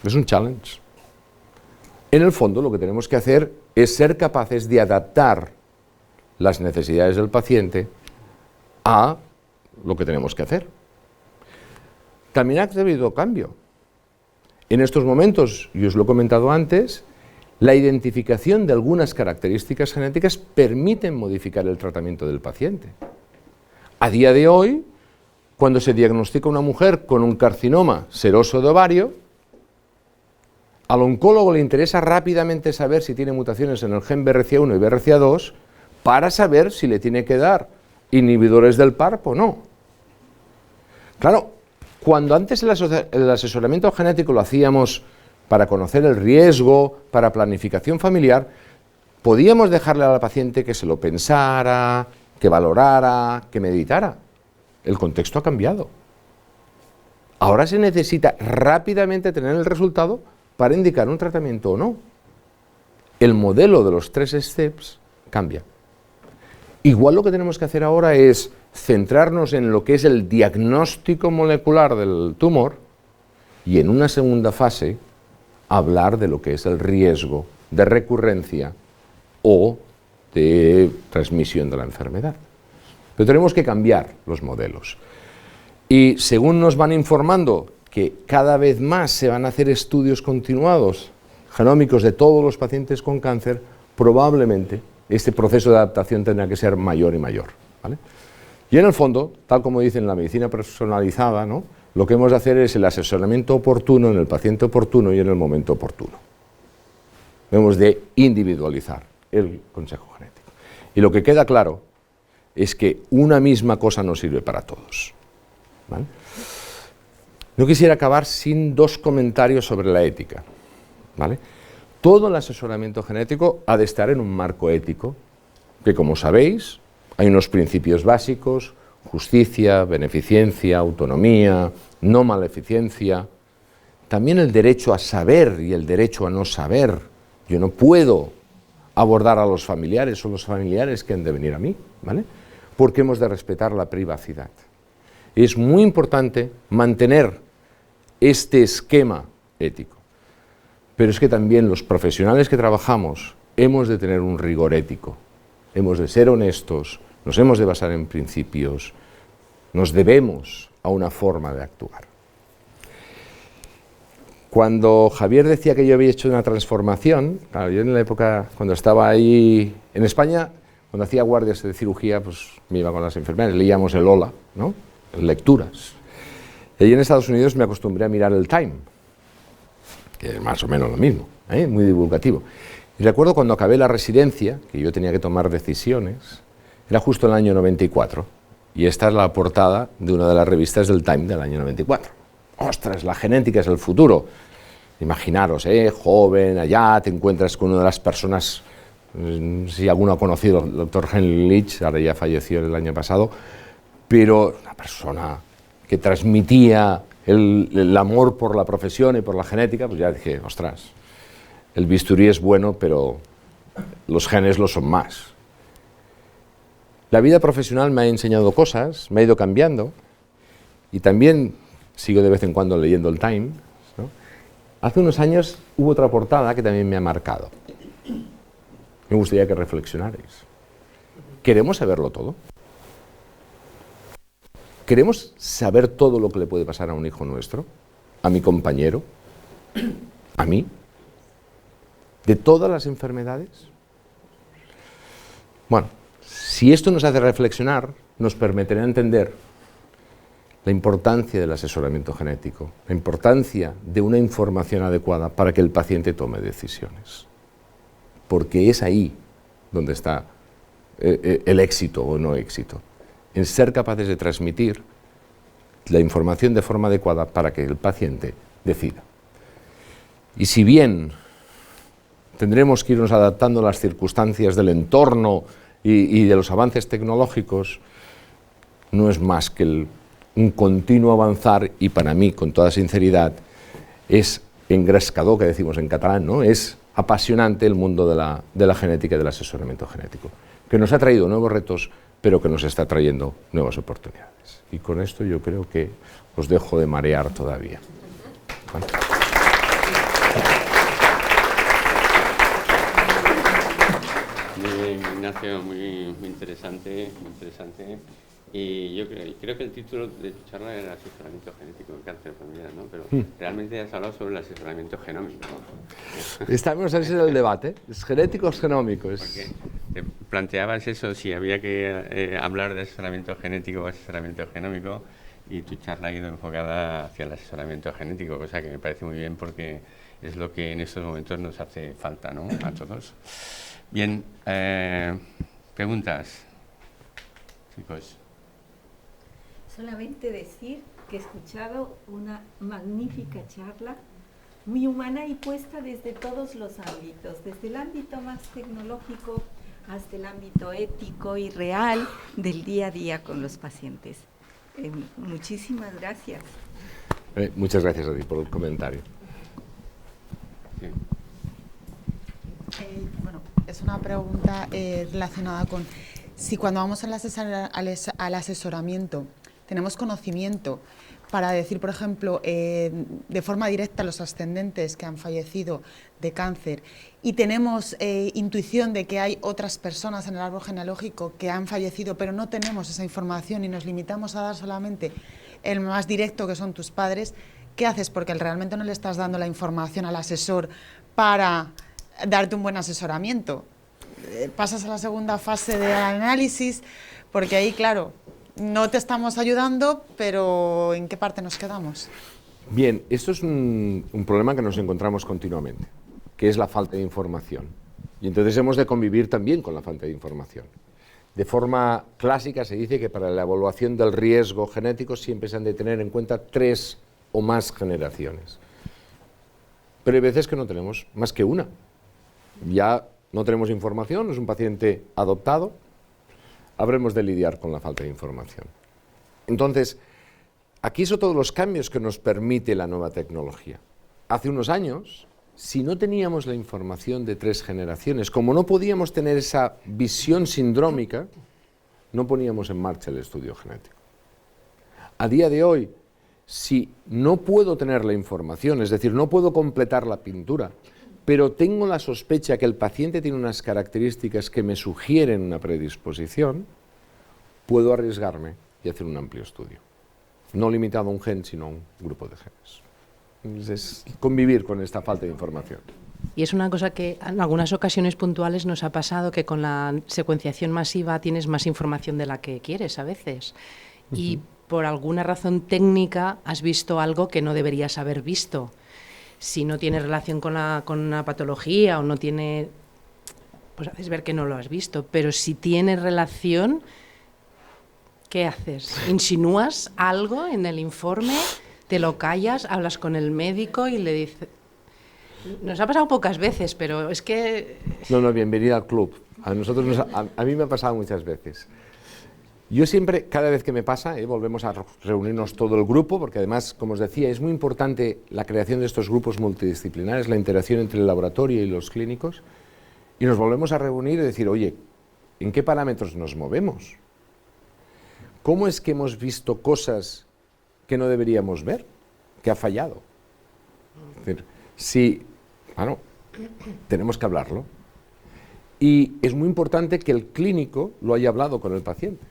Es un challenge. En el fondo lo que tenemos que hacer es ser capaces de adaptar las necesidades del paciente a lo que tenemos que hacer. También ha habido cambio. En estos momentos, y os lo he comentado antes, La identificación de algunas características genéticas permiten modificar el tratamiento del paciente. A día de hoy, cuando se diagnostica una mujer con un carcinoma seroso de ovario, al oncólogo le interesa rápidamente saber si tiene mutaciones en el gen BRCA1 y BRCA2 para saber si le tiene que dar inhibidores del PARP o no. Claro, cuando antes el asesoramiento genético lo hacíamos para conocer el riesgo, para planificación familiar, podíamos dejarle a la paciente que se lo pensara, que valorara, que meditara. El contexto ha cambiado. Ahora se necesita rápidamente tener el resultado para indicar un tratamiento o no. El modelo de los 3 steps cambia. Igual lo que tenemos que hacer ahora es centrarnos en lo que es el diagnóstico molecular del tumor y en una segunda fase hablar de lo que es el riesgo de recurrencia o de transmisión de la enfermedad. Pero tenemos que cambiar los modelos. Y según nos van informando que cada vez más se van a hacer estudios continuados genómicos de todos los pacientes con cáncer, probablemente este proceso de adaptación tendrá que ser mayor y mayor, ¿vale? Y en el fondo, tal como dicen en la medicina personalizada, ¿no?, lo que hemos de hacer es el asesoramiento oportuno en el paciente oportuno y en el momento oportuno. Debemos de individualizar el consejo genético. Y lo que queda claro es que una misma cosa no sirve para todos, ¿vale? No quisiera acabar sin 2 comentarios sobre la ética, ¿vale? Todo el asesoramiento genético ha de estar en un marco ético, que como sabéis, hay unos principios básicos: justicia, beneficencia, autonomía, no maleficencia, también el derecho a saber y el derecho a no saber. Yo no puedo abordar a los familiares, son los familiares que han de venir a mí, ¿vale?, porque hemos de respetar la privacidad. Es muy importante mantener este esquema ético, pero es que también los profesionales que trabajamos hemos de tener un rigor ético, hemos de ser honestos, nos hemos de basar en principios, nos debemos a una forma de actuar. Cuando Javier decía que yo había hecho una transformación, claro, yo en la época, cuando estaba ahí en España, cuando hacía guardias de cirugía, pues me iba con las enfermeras, leíamos el Hola, ¿no?, lecturas. Y allí en Estados Unidos me acostumbré a mirar el Time, que es más o menos lo mismo, muy divulgativo. Y recuerdo cuando acabé la residencia, que yo tenía que tomar decisiones, era justo el año 94, y esta es la portada de una de las revistas del Time del año 94. ¡Ostras, la genética es el futuro! Imaginaros, joven, allá te encuentras con una de las personas, si alguno ha conocido, el doctor Henry Leach, ahora ya falleció el año pasado, pero una persona que transmitía el amor por la profesión y por la genética, pues ya dije, ostras, el bisturí es bueno, pero los genes lo son más. La vida profesional me ha enseñado cosas, me ha ido cambiando, y también sigo de vez en cuando leyendo el Time, ¿no? Hace unos años hubo otra portada que también me ha marcado. Me gustaría que reflexionarais. ¿Queremos saberlo todo? ¿Queremos saber todo lo que le puede pasar a un hijo nuestro? ¿A mi compañero? ¿A mí? ¿De todas las enfermedades? Bueno, si esto nos hace reflexionar, nos permitirá entender la importancia del asesoramiento genético, la importancia de una información adecuada para que el paciente tome decisiones. Porque es ahí donde está el éxito o no éxito, en ser capaces de transmitir la información de forma adecuada para que el paciente decida. Y si bien tendremos que irnos adaptando a las circunstancias del entorno y de los avances tecnológicos, no es más que un continuo avanzar, y para mí, con toda sinceridad, es engrescador, que decimos en catalán, ¿no? Es apasionante el mundo de la genética y del asesoramiento genético, que nos ha traído nuevos retos, pero que nos está trayendo nuevas oportunidades. Y con esto yo creo que os dejo de marear todavía. ¿Vale? Ignacio, muy interesante, muy interesante. Y yo creo que el título de tu charla era asesoramiento genético en cáncer familiar, ¿no? Pero realmente has hablado sobre el asesoramiento genómico, ¿no? Estamos, ese es el debate, ¿es genético o es genómico? Porque te planteabas eso, si había que hablar de asesoramiento genético o asesoramiento genómico, y tu charla ha ido enfocada hacia el asesoramiento genético, cosa que me parece muy bien porque es lo que en estos momentos nos hace falta, ¿no? A todos. Bien, preguntas, chicos. Solamente decir que he escuchado una magnífica charla, muy humana y puesta desde todos los ámbitos, desde el ámbito más tecnológico hasta el ámbito ético y real del día a día con los pacientes. Muchísimas gracias. Muchas gracias a ti por el comentario. Sí. Bueno, es una pregunta relacionada con si cuando vamos al asesoramiento tenemos conocimiento para decir, por ejemplo, de forma directa a los ascendentes que han fallecido de cáncer y tenemos intuición de que hay otras personas en el árbol genealógico que han fallecido, pero no tenemos esa información y nos limitamos a dar solamente el más directo, que son tus padres, ¿qué haces? Porque realmente no le estás dando la información al asesor para darte un buen asesoramiento. Pasas a la segunda fase de análisis, porque ahí, claro, no te estamos ayudando, pero ¿en qué parte nos quedamos? Bien, esto es un problema que nos encontramos continuamente, que es la falta de información. Y entonces hemos de convivir también con la falta de información. De forma clásica se dice que para la evaluación del riesgo genético siempre se han de tener en cuenta 3 o más generaciones. Pero hay veces que no tenemos más que una. Ya no tenemos información, es un paciente adoptado, habremos de lidiar con la falta de información. Entonces, aquí son todos los cambios que nos permite la nueva tecnología. Hace unos años, si no teníamos la información de 3 generaciones, como no podíamos tener esa visión sindrómica, no poníamos en marcha el estudio genético. A día de hoy, si no puedo tener la información, es decir, no puedo completar la pintura, pero tengo la sospecha que el paciente tiene unas características que me sugieren una predisposición, puedo arriesgarme y hacer un amplio estudio. No limitado a un gen, sino a un grupo de genes. Entonces, es convivir con esta falta de información. Y es una cosa que en algunas ocasiones puntuales nos ha pasado, que con la secuenciación masiva tienes más información de la que quieres a veces. Y por alguna razón técnica has visto algo que no deberías haber visto. Si no tiene relación con una patología o no tiene, pues haces ver que no lo has visto. Pero si tiene relación, ¿qué haces? ¿Insinúas algo en el informe? ¿Te lo callas? ¿Hablas con el médico y le dices...? Nos ha pasado pocas veces, pero es que... No, bienvenida al club. A mí me ha pasado muchas veces. Yo siempre, cada vez que me pasa, volvemos a reunirnos todo el grupo, porque además, como os decía, es muy importante la creación de estos grupos multidisciplinares, la interacción entre el laboratorio y los clínicos, y nos volvemos a reunir y decir, oye, ¿en qué parámetros nos movemos? ¿Cómo es que hemos visto cosas que no deberíamos ver? ¿Qué ha fallado? Es decir, sí, bueno, tenemos que hablarlo. Y es muy importante que el clínico lo haya hablado con el paciente.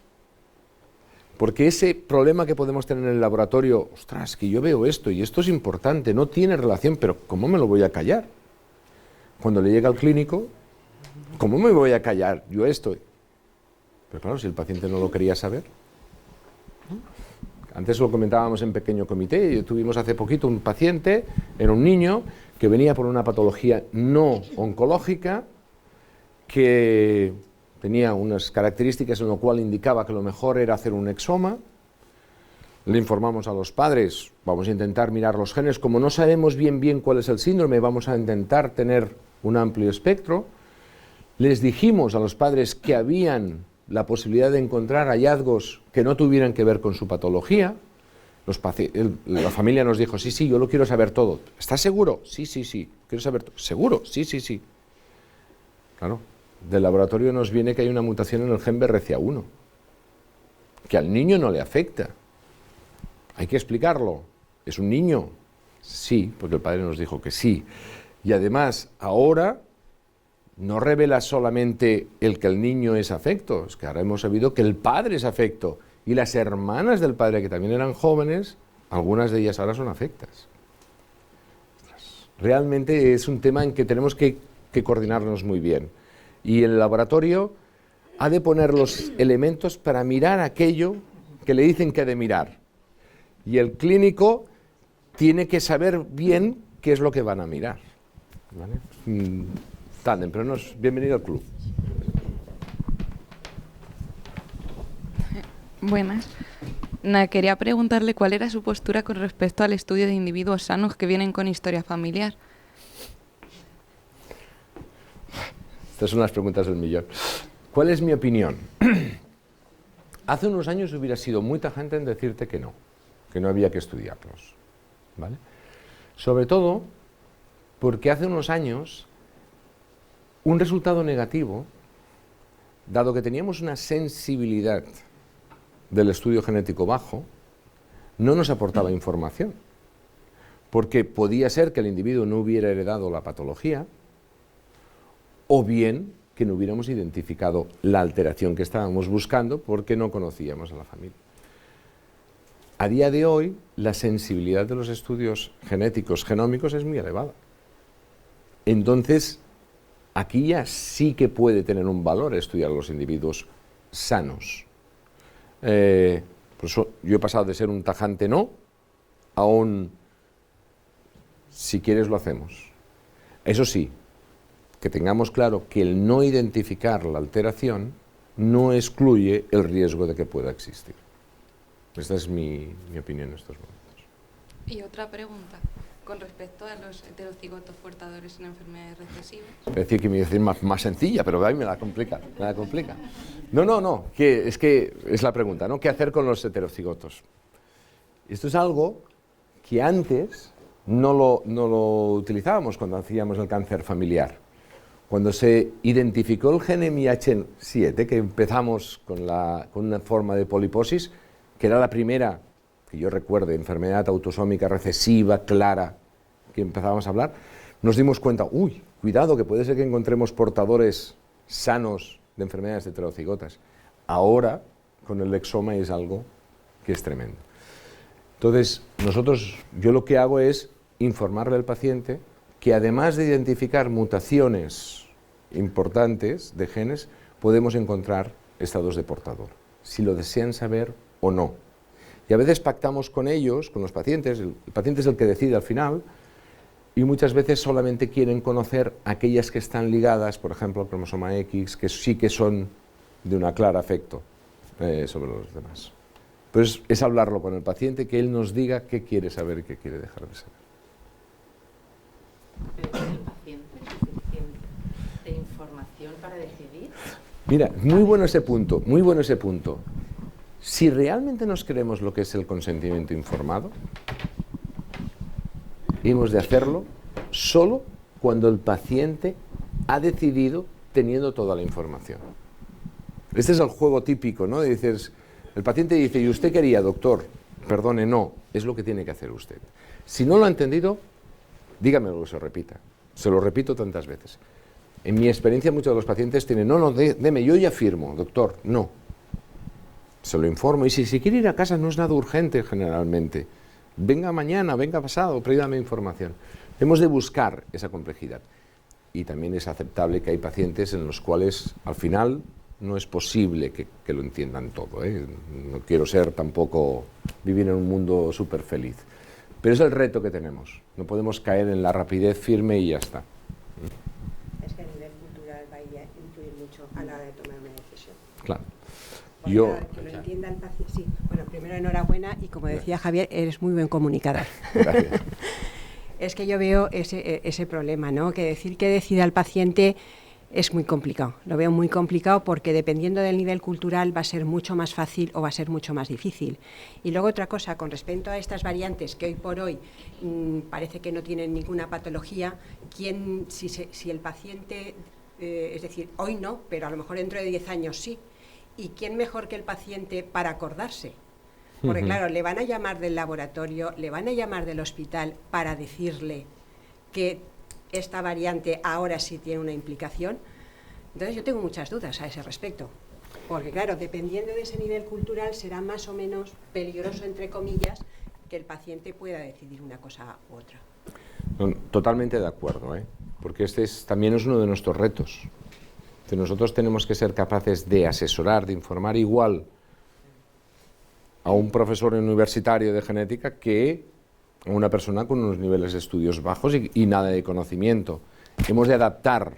Porque ese problema que podemos tener en el laboratorio, ostras, que yo veo esto y esto es importante, no tiene relación, pero ¿cómo me lo voy a callar? Cuando le llega al clínico, ¿cómo me voy a callar yo esto? Pero claro, si el paciente no lo quería saber. Antes lo comentábamos en pequeño comité, tuvimos hace poquito un paciente, era un niño, que venía por una patología no oncológica, que tenía unas características en lo cual indicaba que lo mejor era hacer un exoma. Le informamos a los padres, vamos a intentar mirar los genes, como no sabemos bien cuál es el síndrome, vamos a intentar tener un amplio espectro. Les dijimos a los padres que habían la posibilidad de encontrar hallazgos que no tuvieran que ver con su patología. La familia nos dijo, sí, yo lo quiero saber todo. ¿Estás seguro? Sí, quiero saber todo. ¿Seguro? Sí. Claro. Del laboratorio nos viene que hay una mutación en el gen BRCA1, que al niño no le afecta. Hay que explicarlo. ¿Es un niño? Sí, porque el padre nos dijo que sí. Y además, ahora no revela solamente el que el niño es afecto, es que ahora hemos sabido que el padre es afecto Y las hermanas del padre, que también eran jóvenes, algunas de ellas ahora son afectas. Realmente es un tema en que tenemos que coordinarnos muy bien. Y el laboratorio ha de poner los elementos para mirar aquello que le dicen que ha de mirar. Y el clínico tiene que saber bien qué es lo que van a mirar. ¿Vale? Tándem, pero no es bienvenido al club. Buenas. Quería preguntarle cuál era su postura con respecto al estudio de individuos sanos que vienen con historia familiar. Estas son las preguntas del millón. ¿Cuál es mi opinión? Hace unos años hubiera sido muy tajante en decirte que no había que estudiarlos. ¿Vale? Sobre todo porque hace unos años un resultado negativo, dado que teníamos una sensibilidad del estudio genético bajo, no nos aportaba información, porque podía ser que el individuo no hubiera heredado la patología, o bien que no hubiéramos identificado la alteración que estábamos buscando porque no conocíamos a la familia. A día de hoy, la sensibilidad de los estudios genéticos, genómicos, es muy elevada. Entonces, aquí ya sí que puede tener un valor estudiar a los individuos sanos. Por eso yo he pasado de ser un tajante no a un si quieres lo hacemos. Eso sí, que tengamos claro que el no identificar la alteración no excluye el riesgo de que pueda existir. Esta es mi opinión en estos momentos. Y otra pregunta, con respecto a los heterocigotos portadores en enfermedades recesivas. Es decir, que me dice más sencilla, pero ahí me la complica. No, que es la pregunta, ¿no? ¿Qué hacer con los heterocigotos? Esto es algo que antes no lo utilizábamos cuando hacíamos el cáncer familiar. Cuando se identificó el gen MIH7, que empezamos con una forma de poliposis, que era la primera, que yo recuerde, enfermedad autosómica recesiva, clara, que empezábamos a hablar, nos dimos cuenta, cuidado, que puede ser que encontremos portadores sanos de enfermedades heterocigotas. Ahora, con el lexoma es algo que es tremendo. Entonces, yo lo que hago es informarle al paciente que además de identificar mutaciones importantes de genes, podemos encontrar estados de portador, si lo desean saber o no. Y a veces pactamos con ellos, con los pacientes, el paciente es el que decide al final, y muchas veces solamente quieren conocer aquellas que están ligadas, por ejemplo, al cromosoma X, que sí que son de un claro afecto sobre los demás. Pero es hablarlo con el paciente, que él nos diga qué quiere saber y qué quiere dejar de saber. ¿Pero el paciente es suficiente de información para decidir? Mira, muy bueno ese punto. Si realmente nos creemos lo que es el consentimiento informado, hemos de hacerlo solo cuando el paciente ha decidido teniendo toda la información. Este es el juego típico, ¿no? Dices, el paciente dice, ¿y usted quería, doctor? Perdone, no, es lo que tiene que hacer usted. Si no lo ha entendido, dígamelo que se repita. Se lo repito tantas veces. En mi experiencia, muchos de los pacientes tienen, deme, yo ya firmo, doctor, no. Se lo informo, y si quiere ir a casa no es nada urgente generalmente. Venga mañana, venga pasado, pídame información. Hemos de buscar esa complejidad. Y también es aceptable que hay pacientes en los cuales al final no es posible que lo entiendan todo, ¿eh? No quiero ser tampoco vivir en un mundo súper feliz. Pero es el reto que tenemos. No podemos caer en la rapidez firme y ya está. Es que a nivel cultural va a influir mucho a la hora de tomar una decisión. Claro. Que lo entienda el paciente. Sí, bueno, primero enhorabuena y como decía Javier, eres muy buen comunicador. Gracias. Es que yo veo ese problema, ¿no? Que decir que decida el paciente es muy complicado. Lo veo muy complicado porque dependiendo del nivel cultural va a ser mucho más fácil o va a ser mucho más difícil. Y luego otra cosa, con respecto a estas variantes que hoy por hoy parece que no tienen ninguna patología, si el paciente, es decir, hoy no, pero a lo mejor dentro de 10 años sí, ¿y quién mejor que el paciente para acordarse? Porque claro, le van a llamar del laboratorio, le van a llamar del hospital para decirle que esta variante ahora sí tiene una implicación. Entonces yo tengo muchas dudas a ese respecto. Porque claro, dependiendo de ese nivel cultural será más o menos peligroso, entre comillas, que el paciente pueda decidir una cosa u otra. Totalmente de acuerdo, porque también es uno de nuestros retos. Nosotros tenemos que ser capaces de asesorar, de informar igual a un profesor universitario de genética que a una persona con unos niveles de estudios bajos y nada de conocimiento. Hemos de adaptar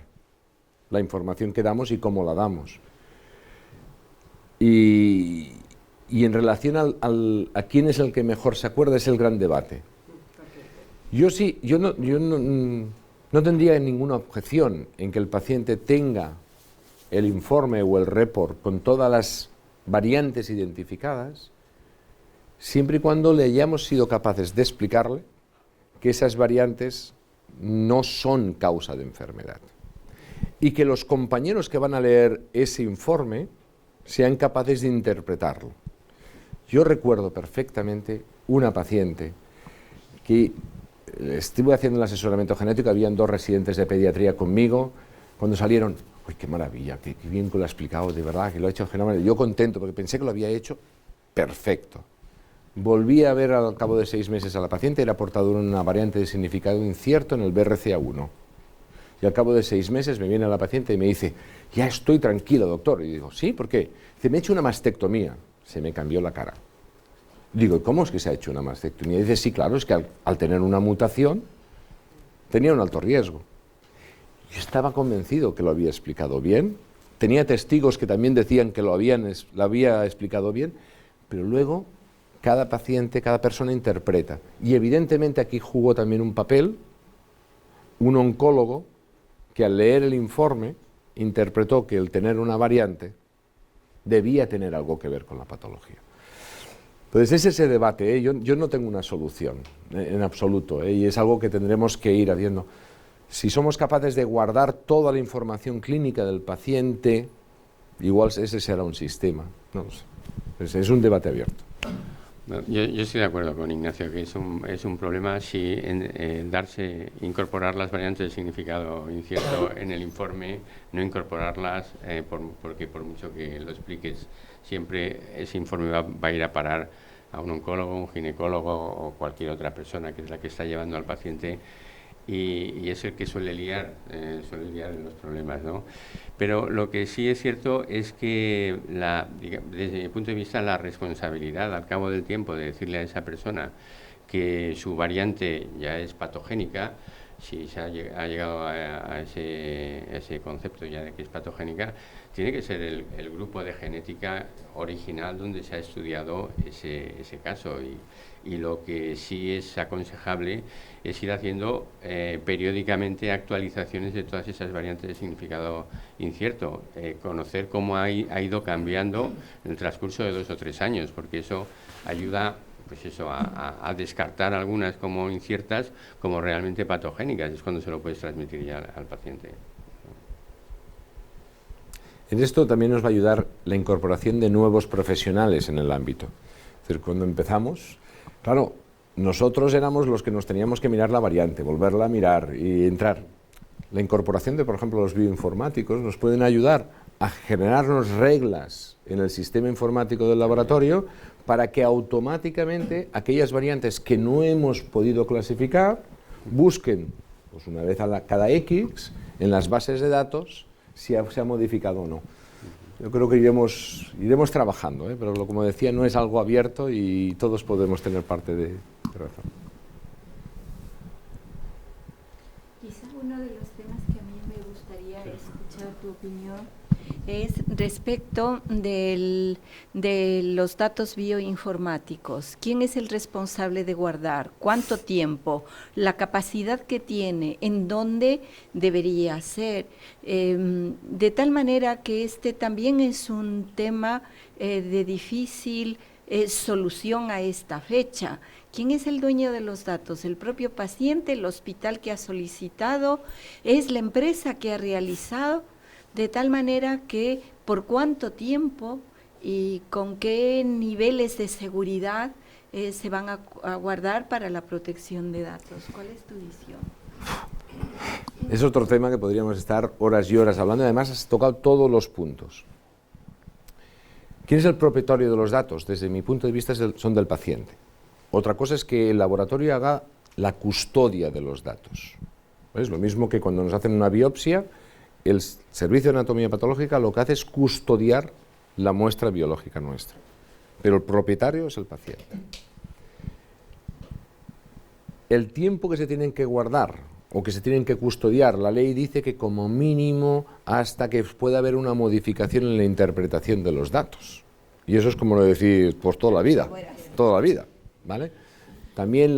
la información que damos y cómo la damos. Y en relación a quién es el que mejor se acuerda, es el gran debate. Yo no tendría ninguna objeción en que el paciente tenga el informe o el report con todas las variantes identificadas, siempre y cuando le hayamos sido capaces de explicarle que esas variantes no son causa de enfermedad. Y que los compañeros que van a leer ese informe sean capaces de interpretarlo. Yo recuerdo perfectamente una paciente que estuve haciendo el asesoramiento genético, habían 2 residentes de pediatría conmigo, cuando salieron, ¡uy, qué maravilla, qué bien que lo ha explicado, de verdad, que lo ha hecho fenomenal! Yo contento, porque pensé que lo había hecho perfecto. Volví a ver al cabo de 6 meses a la paciente, era portadora de una variante de significado incierto en el BRCA1. Y al cabo de 6 meses me viene la paciente y me dice, ya estoy tranquila, doctor. Y digo, ¿sí? ¿Por qué? Dice, me he hecho una mastectomía. Se me cambió la cara. Digo, ¿cómo es que se ha hecho una mastectomía? Dice, sí, claro, es que al tener una mutación tenía un alto riesgo. Yo estaba convencido que lo había explicado bien, tenía testigos que también decían que lo había explicado bien, pero luego cada paciente, cada persona interpreta. Y evidentemente aquí jugó también un papel un oncólogo que al leer el informe interpretó que el tener una variante debía tener algo que ver con la patología. Entonces es ese debate, yo no tengo una solución en absoluto, y es algo que tendremos que ir haciendo. Si somos capaces de guardar toda la información clínica del paciente, igual ese será un sistema, no lo sé. Es un debate abierto. Yo estoy de acuerdo con Ignacio, que es un problema si incorporar las variantes de significado incierto en el informe, no incorporarlas, porque por mucho que lo expliques, siempre ese informe va a ir a parar a un oncólogo, un ginecólogo o cualquier otra persona que es la que está llevando al paciente, y es el que suele liar en los problemas, ¿no? Pero lo que sí es cierto es que desde mi punto de vista la responsabilidad al cabo del tiempo de decirle a esa persona que su variante ya es patogénica, si se ha llegado a ese concepto ya de que es patogénica, tiene que ser el grupo de genética original donde se ha estudiado ese caso, y lo que sí es aconsejable es ir haciendo periódicamente actualizaciones de todas esas variantes de significado incierto, conocer cómo ha ido cambiando en el transcurso de 2 o 3 años, porque eso ayuda a descartar algunas como inciertas como realmente patogénicas, es cuando se lo puedes transmitir ya al paciente. En esto también nos va a ayudar la incorporación de nuevos profesionales en el ámbito. Es decir, cuando empezamos, claro, nosotros éramos los que nos teníamos que mirar la variante, volverla a mirar y entrar. La incorporación de, por ejemplo, los bioinformáticos nos pueden ayudar a generarnos reglas en el sistema informático del laboratorio para que automáticamente aquellas variantes que no hemos podido clasificar busquen, pues una vez cada X, en las bases de datos si se ha modificado o no. Yo creo que iremos trabajando, pero como decía, no es algo abierto y todos podemos tener parte de razón. Quizá uno de los temas que a mí me gustaría escuchar tu opinión es respecto de los datos bioinformáticos. ¿Quién es el responsable de guardar? ¿Cuánto tiempo? ¿La capacidad que tiene? ¿En dónde debería ser? De tal manera que este también es un tema de difícil solución a esta fecha. ¿Quién es el dueño de los datos? ¿El propio paciente? ¿El hospital que ha solicitado? ¿Es la empresa que ha realizado? De tal manera que por cuánto tiempo y con qué niveles de seguridad se van a guardar para la protección de datos. ¿Cuál es tu visión? Es otro tema que podríamos estar horas y horas hablando. Además, has tocado todos los puntos. ¿Quién es el propietario de los datos? Desde mi punto de vista son del paciente. Otra cosa es que el laboratorio haga la custodia de los datos. Es lo mismo que cuando nos hacen una biopsia, el Servicio de Anatomía Patológica lo que hace es custodiar la muestra biológica nuestra. Pero el propietario es el paciente. El tiempo que se tienen que guardar o que se tienen que custodiar, la ley dice que como mínimo hasta que pueda haber una modificación en la interpretación de los datos. Y eso es como lo decir, pues toda la vida, ¿vale? También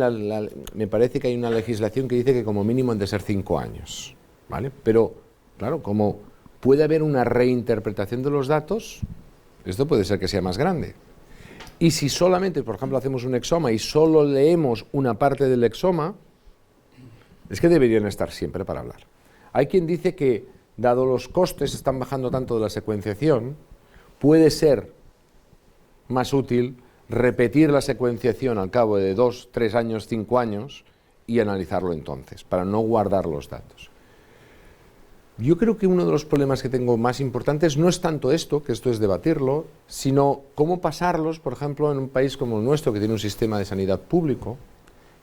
me parece que hay una legislación que dice que como mínimo han de ser 5 años, ¿vale? Pero, claro, como puede haber una reinterpretación de los datos, esto puede ser que sea más grande. Y si solamente, por ejemplo, hacemos un exoma y solo leemos una parte del exoma, es que deberían estar siempre para hablar. Hay quien dice que, dado los costes están bajando tanto de la secuenciación, puede ser más útil repetir la secuenciación al cabo de 2, 3 años, 5 años y analizarlo entonces, para no guardar los datos. Yo creo que uno de los problemas que tengo más importantes no es tanto esto, que esto es debatirlo, sino cómo pasarlos, por ejemplo, en un país como el nuestro, que tiene un sistema de sanidad público,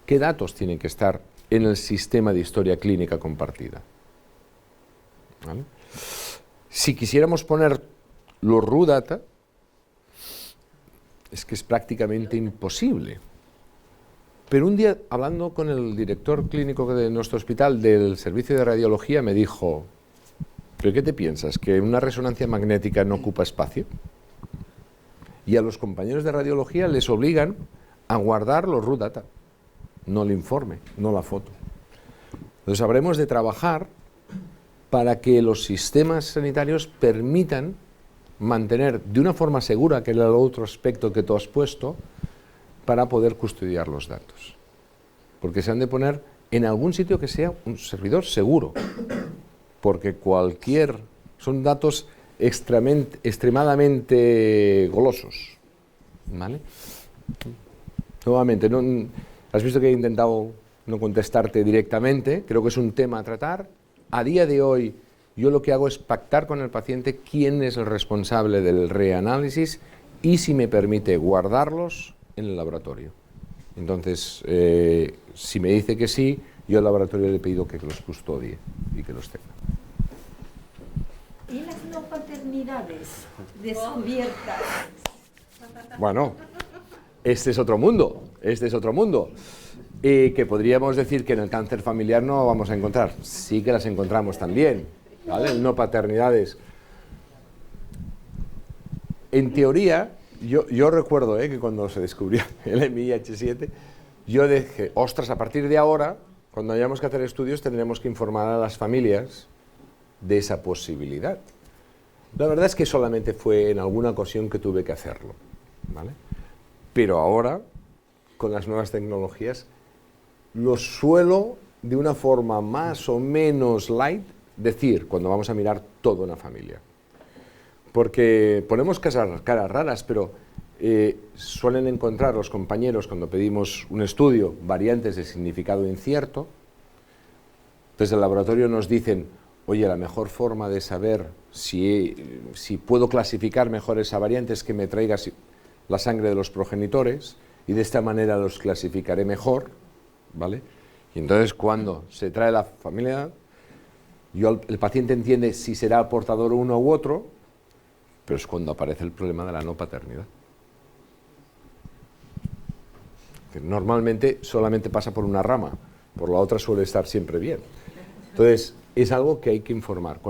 qué datos tienen que estar en el sistema de historia clínica compartida. ¿Vale? Si quisiéramos poner los raw data, es que es prácticamente imposible. Pero un día, hablando con el director clínico de nuestro hospital del servicio de radiología, me dijo: ¿pero qué te piensas? ¿Que una resonancia magnética no ocupa espacio? Y a los compañeros de radiología les obligan a guardar los raw data, no el informe, no la foto. Entonces habremos de trabajar para que los sistemas sanitarios permitan mantener de una forma segura, que era el otro aspecto que tú has puesto, para poder custodiar los datos. Porque se han de poner en algún sitio que sea un servidor seguro. Porque son datos extremadamente golosos. ¿Vale? Nuevamente, has visto que he intentado no contestarte directamente, creo que es un tema a tratar. A día de hoy, yo lo que hago es pactar con el paciente quién es el responsable del reanálisis y, si me permite, guardarlos en el laboratorio. Entonces, si me dice que sí, yo al laboratorio le pido que los custodie y que los tenga. ¿Y las no paternidades descubiertas? Bueno, este es otro mundo, que podríamos decir que en el cáncer familiar no vamos a encontrar. Sí que las encontramos también, ¿vale? No paternidades. En teoría, yo recuerdo que cuando se descubrió el MIH7, yo dije, ostras, a partir de ahora, cuando hayamos que hacer estudios, tendremos que informar a las familias de esa posibilidad. La verdad es que solamente fue en alguna ocasión que tuve que hacerlo, ¿vale? Pero ahora, con las nuevas tecnologías, lo suelo, de una forma más o menos light, decir cuando vamos a mirar toda una familia. Porque ponemos caras raras, pero suelen encontrar los compañeros, cuando pedimos un estudio, variantes de significado incierto. Desde el laboratorio nos dicen: oye, la mejor forma de saber si puedo clasificar mejor esa variante es que me traigas la sangre de los progenitores, y de esta manera los clasificaré mejor, ¿vale? Y entonces, cuando se trae la familia, el paciente entiende si será portador uno u otro, pero es cuando aparece el problema de la no paternidad. Que normalmente solamente pasa por una rama, por la otra suele estar siempre bien. Entonces, es algo que hay que informar.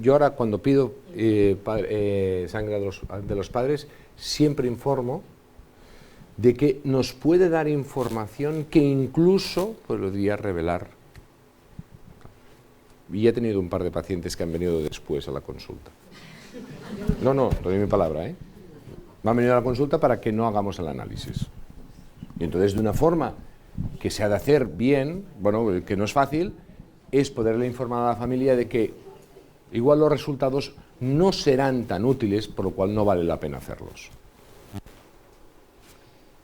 Yo ahora, cuando pido sangre de los padres, siempre informo de que nos puede dar información que incluso podría revelar. Y he tenido un par de pacientes que han venido después a la consulta. No, doy mi palabra, ¿eh? Me han venido a la consulta para que no hagamos el análisis. Y entonces, de una forma que se ha de hacer bien, bueno, que no es fácil, es poderle informar a la familia de que igual los resultados no serán tan útiles, por lo cual no vale la pena hacerlos.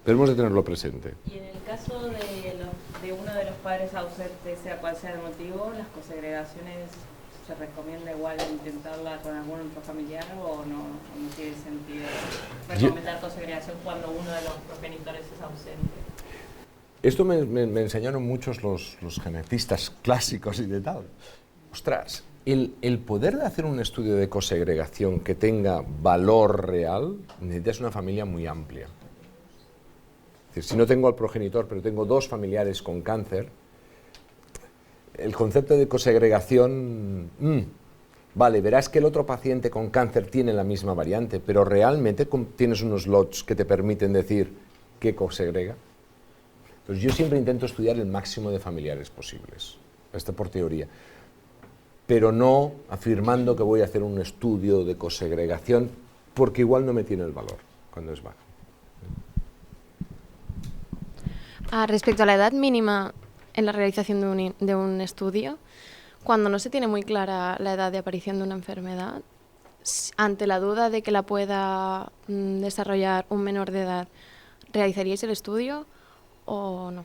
Debemos de tenerlo presente. Y en el caso de uno de los padres ausentes, sea cual sea el motivo, ¿las cosegregaciones se recomienda igual intentarla con algún otro familiar o no tiene sentido? recomendar cosegregación cuando uno de los progenitores es ausente? Esto me enseñaron muchos los genetistas clásicos y de tal. Ostras, el poder de hacer un estudio de cosegregación que tenga valor real, necesitas una familia muy amplia. Es decir, si no tengo al progenitor, pero tengo dos familiares con cáncer, el concepto de cosegregación, vale, verás que el otro paciente con cáncer tiene la misma variante, pero realmente tienes unos lots que te permiten decir qué cosegrega. Entonces yo siempre intento estudiar el máximo de familiares posibles, esto por teoría, pero no afirmando que voy a hacer un estudio de cosegregación, porque igual no me tiene el valor cuando es bajo. Respecto a la edad mínima en la realización de un estudio, cuando no se tiene muy clara la edad de aparición de una enfermedad, ante la duda de que la pueda desarrollar un menor de edad, ¿realizaríais el estudio o no?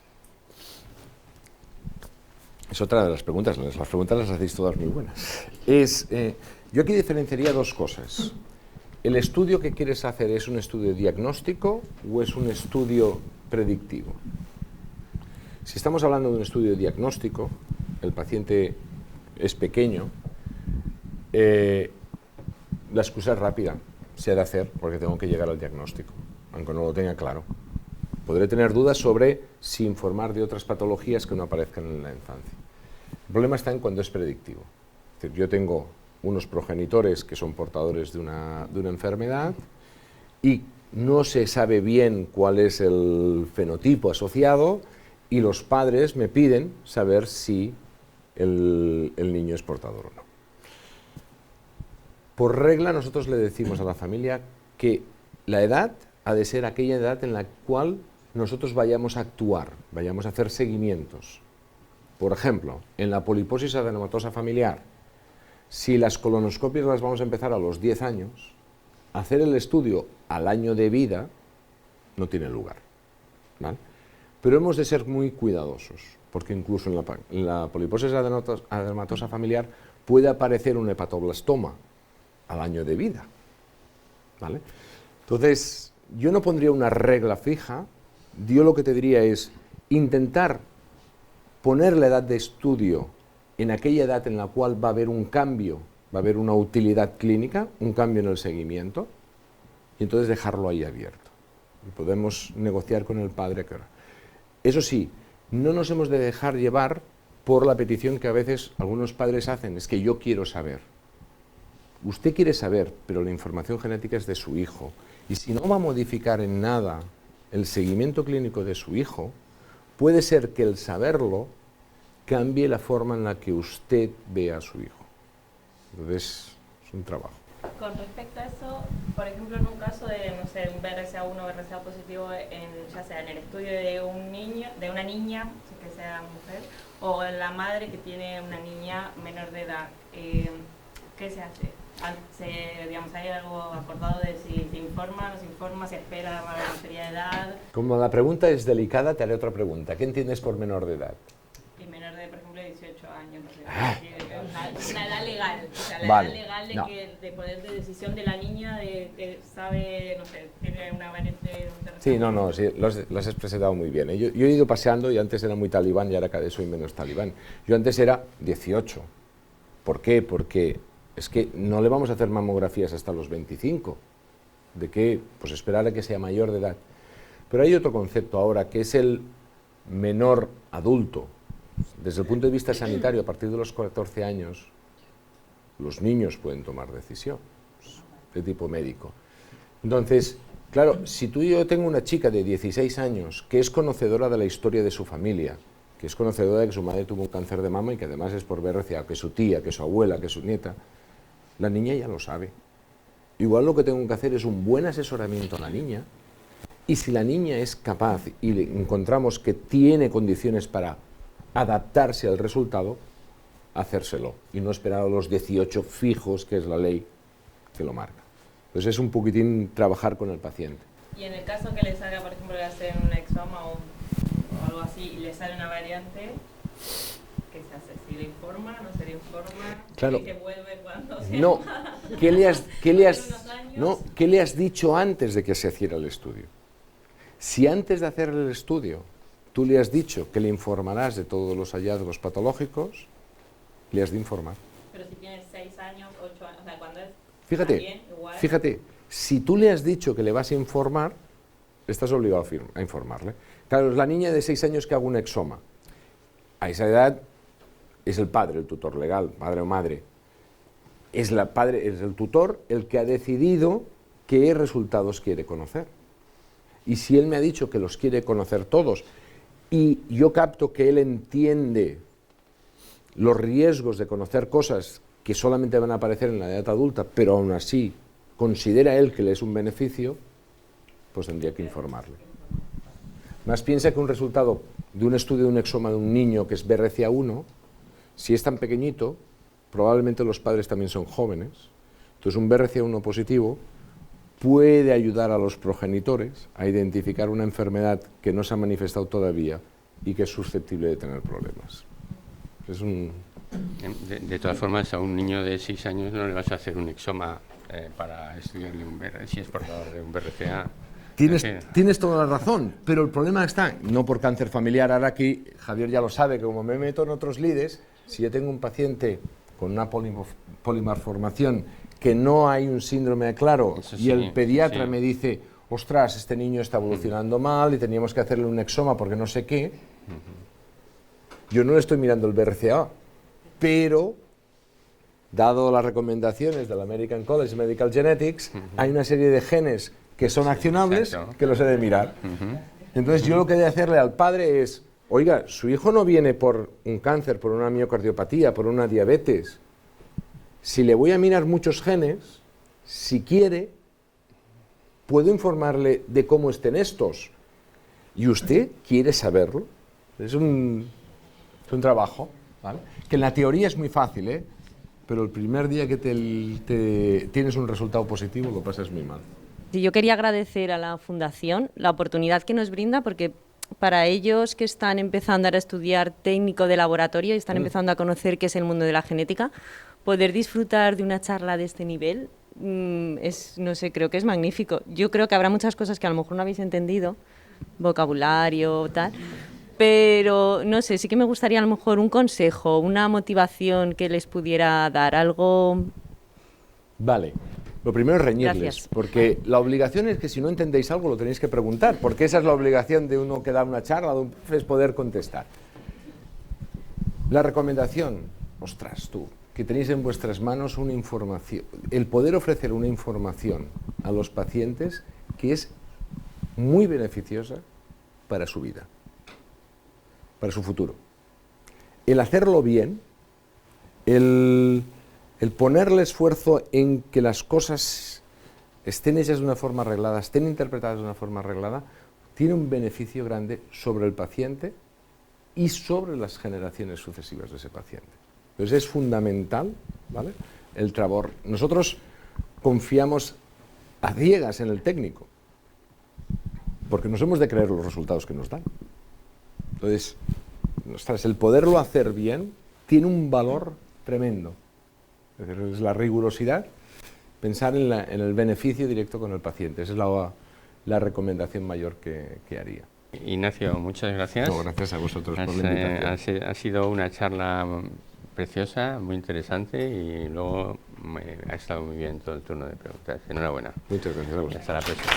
Es otra de las preguntas las hacéis todas muy buenas. Yo aquí diferenciaría dos cosas. ¿El estudio que quieres hacer es un estudio diagnóstico o es un estudio predictivo? Si estamos hablando de un estudio diagnóstico, el paciente es pequeño, la excusa es rápida, se ha de hacer porque tengo que llegar al diagnóstico, aunque no lo tenga claro. Podré tener dudas sobre si informar de otras patologías que no aparezcan en la infancia. El problema está en cuando es predictivo. Es decir, yo tengo unos progenitores que son portadores de una enfermedad y no se sabe bien cuál es el fenotipo asociado y los padres me piden saber si el niño es portador o no. Por regla nosotros le decimos a la familia que la edad ha de ser aquella edad en la cual nosotros vayamos a actuar, vayamos a hacer seguimientos. Por ejemplo, en la poliposis adenomatosa familiar, si las colonoscopias las vamos a empezar a los 10 años, hacer el estudio al año de vida no tiene lugar, ¿vale? Pero hemos de ser muy cuidadosos, porque incluso en la poliposis adenomatosa familiar puede aparecer un hepatoblastoma al año de vida, ¿vale? Entonces, yo no pondría una regla fija, yo lo que te diría es intentar poner la edad de estudio en aquella edad en la cual va a haber un cambio, va a haber una utilidad clínica, un cambio en el seguimiento, y entonces dejarlo ahí abierto. Y podemos negociar con el padre que ahora. Eso sí, no nos hemos de dejar llevar por la petición que a veces algunos padres hacen, es que yo quiero saber. Usted quiere saber, pero la información genética es de su hijo, y si no va a modificar en nada el seguimiento clínico de su hijo, puede ser que el saberlo cambie la forma en la que usted ve a su hijo. Entonces, es un trabajo. Con respecto a eso, por ejemplo, en un caso de, no sé, un BRCA1 o BRCA positivo, ya sea en el estudio de un niño, de una niña, que sea mujer, o en la madre que tiene una niña menor de edad, ¿qué se hace? Digamos, ¿hay algo acordado de si se informa, no se informa, se espera a la mayoría de edad? Como la pregunta es delicada, te haré otra pregunta. ¿Qué entiendes por menor de edad? Y menor de, por ejemplo, 18 años. Una edad legal. O sea, la Vale, edad legal de, no. de poder de decisión de la niña, de que sabe, no sé, tiene una variante. Sí, no, sí, lo has presentado muy bien. Yo he ido paseando y antes era muy talibán y ahora cada vez soy menos talibán. Yo antes era 18. ¿Por qué? Porque es que no le vamos a hacer mamografías hasta los 25. ¿De qué? Pues esperar a que sea mayor de edad. Pero hay otro concepto ahora, que es el menor adulto. Desde el punto de vista sanitario, a partir de los 14 años, los niños pueden tomar decisiones de tipo médico. Entonces, claro, si tú y yo tengo una chica de 16 años que es conocedora de la historia de su familia, que es conocedora de que su madre tuvo un cáncer de mama y que además es por BRCA, que su tía, que su abuela, que su nieta, la niña ya lo sabe. Igual lo que tengo que hacer es un buen asesoramiento a la niña, y si la niña es capaz y le encontramos que tiene condiciones para adaptarse al resultado, hacérselo y no esperar a los 18 fijos, que es la ley que lo marca. Entonces es un poquitín trabajar con el paciente. Y en el caso que le salga, por ejemplo, le hacen un exoma o algo así y le sale una variante, ¿qué se hace? ¿Si le informa, no se le informa? Claro. ¿Y que vuelve cuando se No, ¿qué le has, unos años? no, ¿qué le has dicho antes de que se hiciera el estudio? Si antes de hacer el estudio tú le has dicho que le informarás de todos los hallazgos patológicos, le has de informar. Pero si tienes 6 años, 8 años, o sea, cuando es Fíjate, igual. fíjate, si tú le has dicho que le vas a informar, estás obligado a informarle. Claro, es la niña de 6 años que haga un exoma. A esa edad es el padre, el tutor legal, padre o madre. Es el tutor el que ha decidido qué resultados quiere conocer. Y si él me ha dicho que los quiere conocer todos y yo capto que él entiende los riesgos de conocer cosas que solamente van a aparecer en la edad adulta, pero aún así considera él que le es un beneficio, pues tendría que informarle. Más piensa que un resultado de un estudio de un exoma de un niño que es BRCA1, si es tan pequeñito, probablemente los padres también son jóvenes, entonces un BRCA1 positivo puede ayudar a los progenitores a identificar una enfermedad que no se ha manifestado todavía y que es susceptible de tener problemas. Es un... De todas formas, a un niño de 6 años no le vas a hacer un exoma para estudiarle si es portador de un BRCA. Tienes toda la razón, pero el problema está, no por cáncer familiar, ahora aquí Javier ya lo sabe, que como me meto en otros lides, si yo tengo un paciente con una polimalformación que no hay un síndrome claro y el pediatra me dice, ostras, este niño está evolucionando mal y teníamos que hacerle un exoma porque no sé qué, yo no le estoy mirando el BRCA, pero dado las recomendaciones del American College of Medical Genetics, hay una serie de genes que son accionables que los he de mirar. Entonces yo lo que he de hacerle al padre es, oiga, su hijo no viene por un cáncer, por una miocardiopatía, por una diabetes. Si le voy a mirar muchos genes, si quiere, puedo informarle de cómo estén estos. ¿Y usted quiere saberlo? Es un trabajo, ¿vale? Que en la teoría es muy fácil, pero el primer día que tienes un resultado positivo lo pasas muy mal. Yo quería agradecer a la Fundación la oportunidad que nos brinda, porque para ellos que están empezando a estudiar técnico de laboratorio y están empezando a conocer qué es el mundo de la genética, poder disfrutar de una charla de este nivel, no sé, creo que es magnífico. Yo creo que habrá muchas cosas que a lo mejor no habéis entendido, vocabulario, tal, pero no sé, sí que me gustaría a lo mejor un consejo, una motivación que les pudiera dar, algo... Vale. Lo primero es reñirles, Gracias. porque la obligación es que si no entendéis algo lo tenéis que preguntar, porque esa es la obligación de uno que da una charla, es poder contestar. La recomendación, ostras tú, que tenéis en vuestras manos una información, el poder ofrecer una información a los pacientes que es muy beneficiosa para su vida, para su futuro. El hacerlo bien, el ponerle esfuerzo en que las cosas estén hechas de una forma arreglada, estén interpretadas de una forma arreglada, tiene un beneficio grande sobre el paciente y sobre las generaciones sucesivas de ese paciente. Entonces es fundamental, ¿vale?, el trabajo. Nosotros confiamos a ciegas en el técnico, porque nos hemos de creer los resultados que nos dan. Entonces, ostras, el poderlo hacer bien tiene un valor tremendo. Es decir, es la rigurosidad, pensar en el beneficio directo con el paciente. Esa es la recomendación mayor que haría. Ignacio, muchas gracias. No, gracias a vosotros por la invitación. Ha sido una charla preciosa, muy interesante y luego ha estado muy bien todo el turno de preguntas. Enhorabuena. Muchas gracias a vosotros. Hasta la próxima.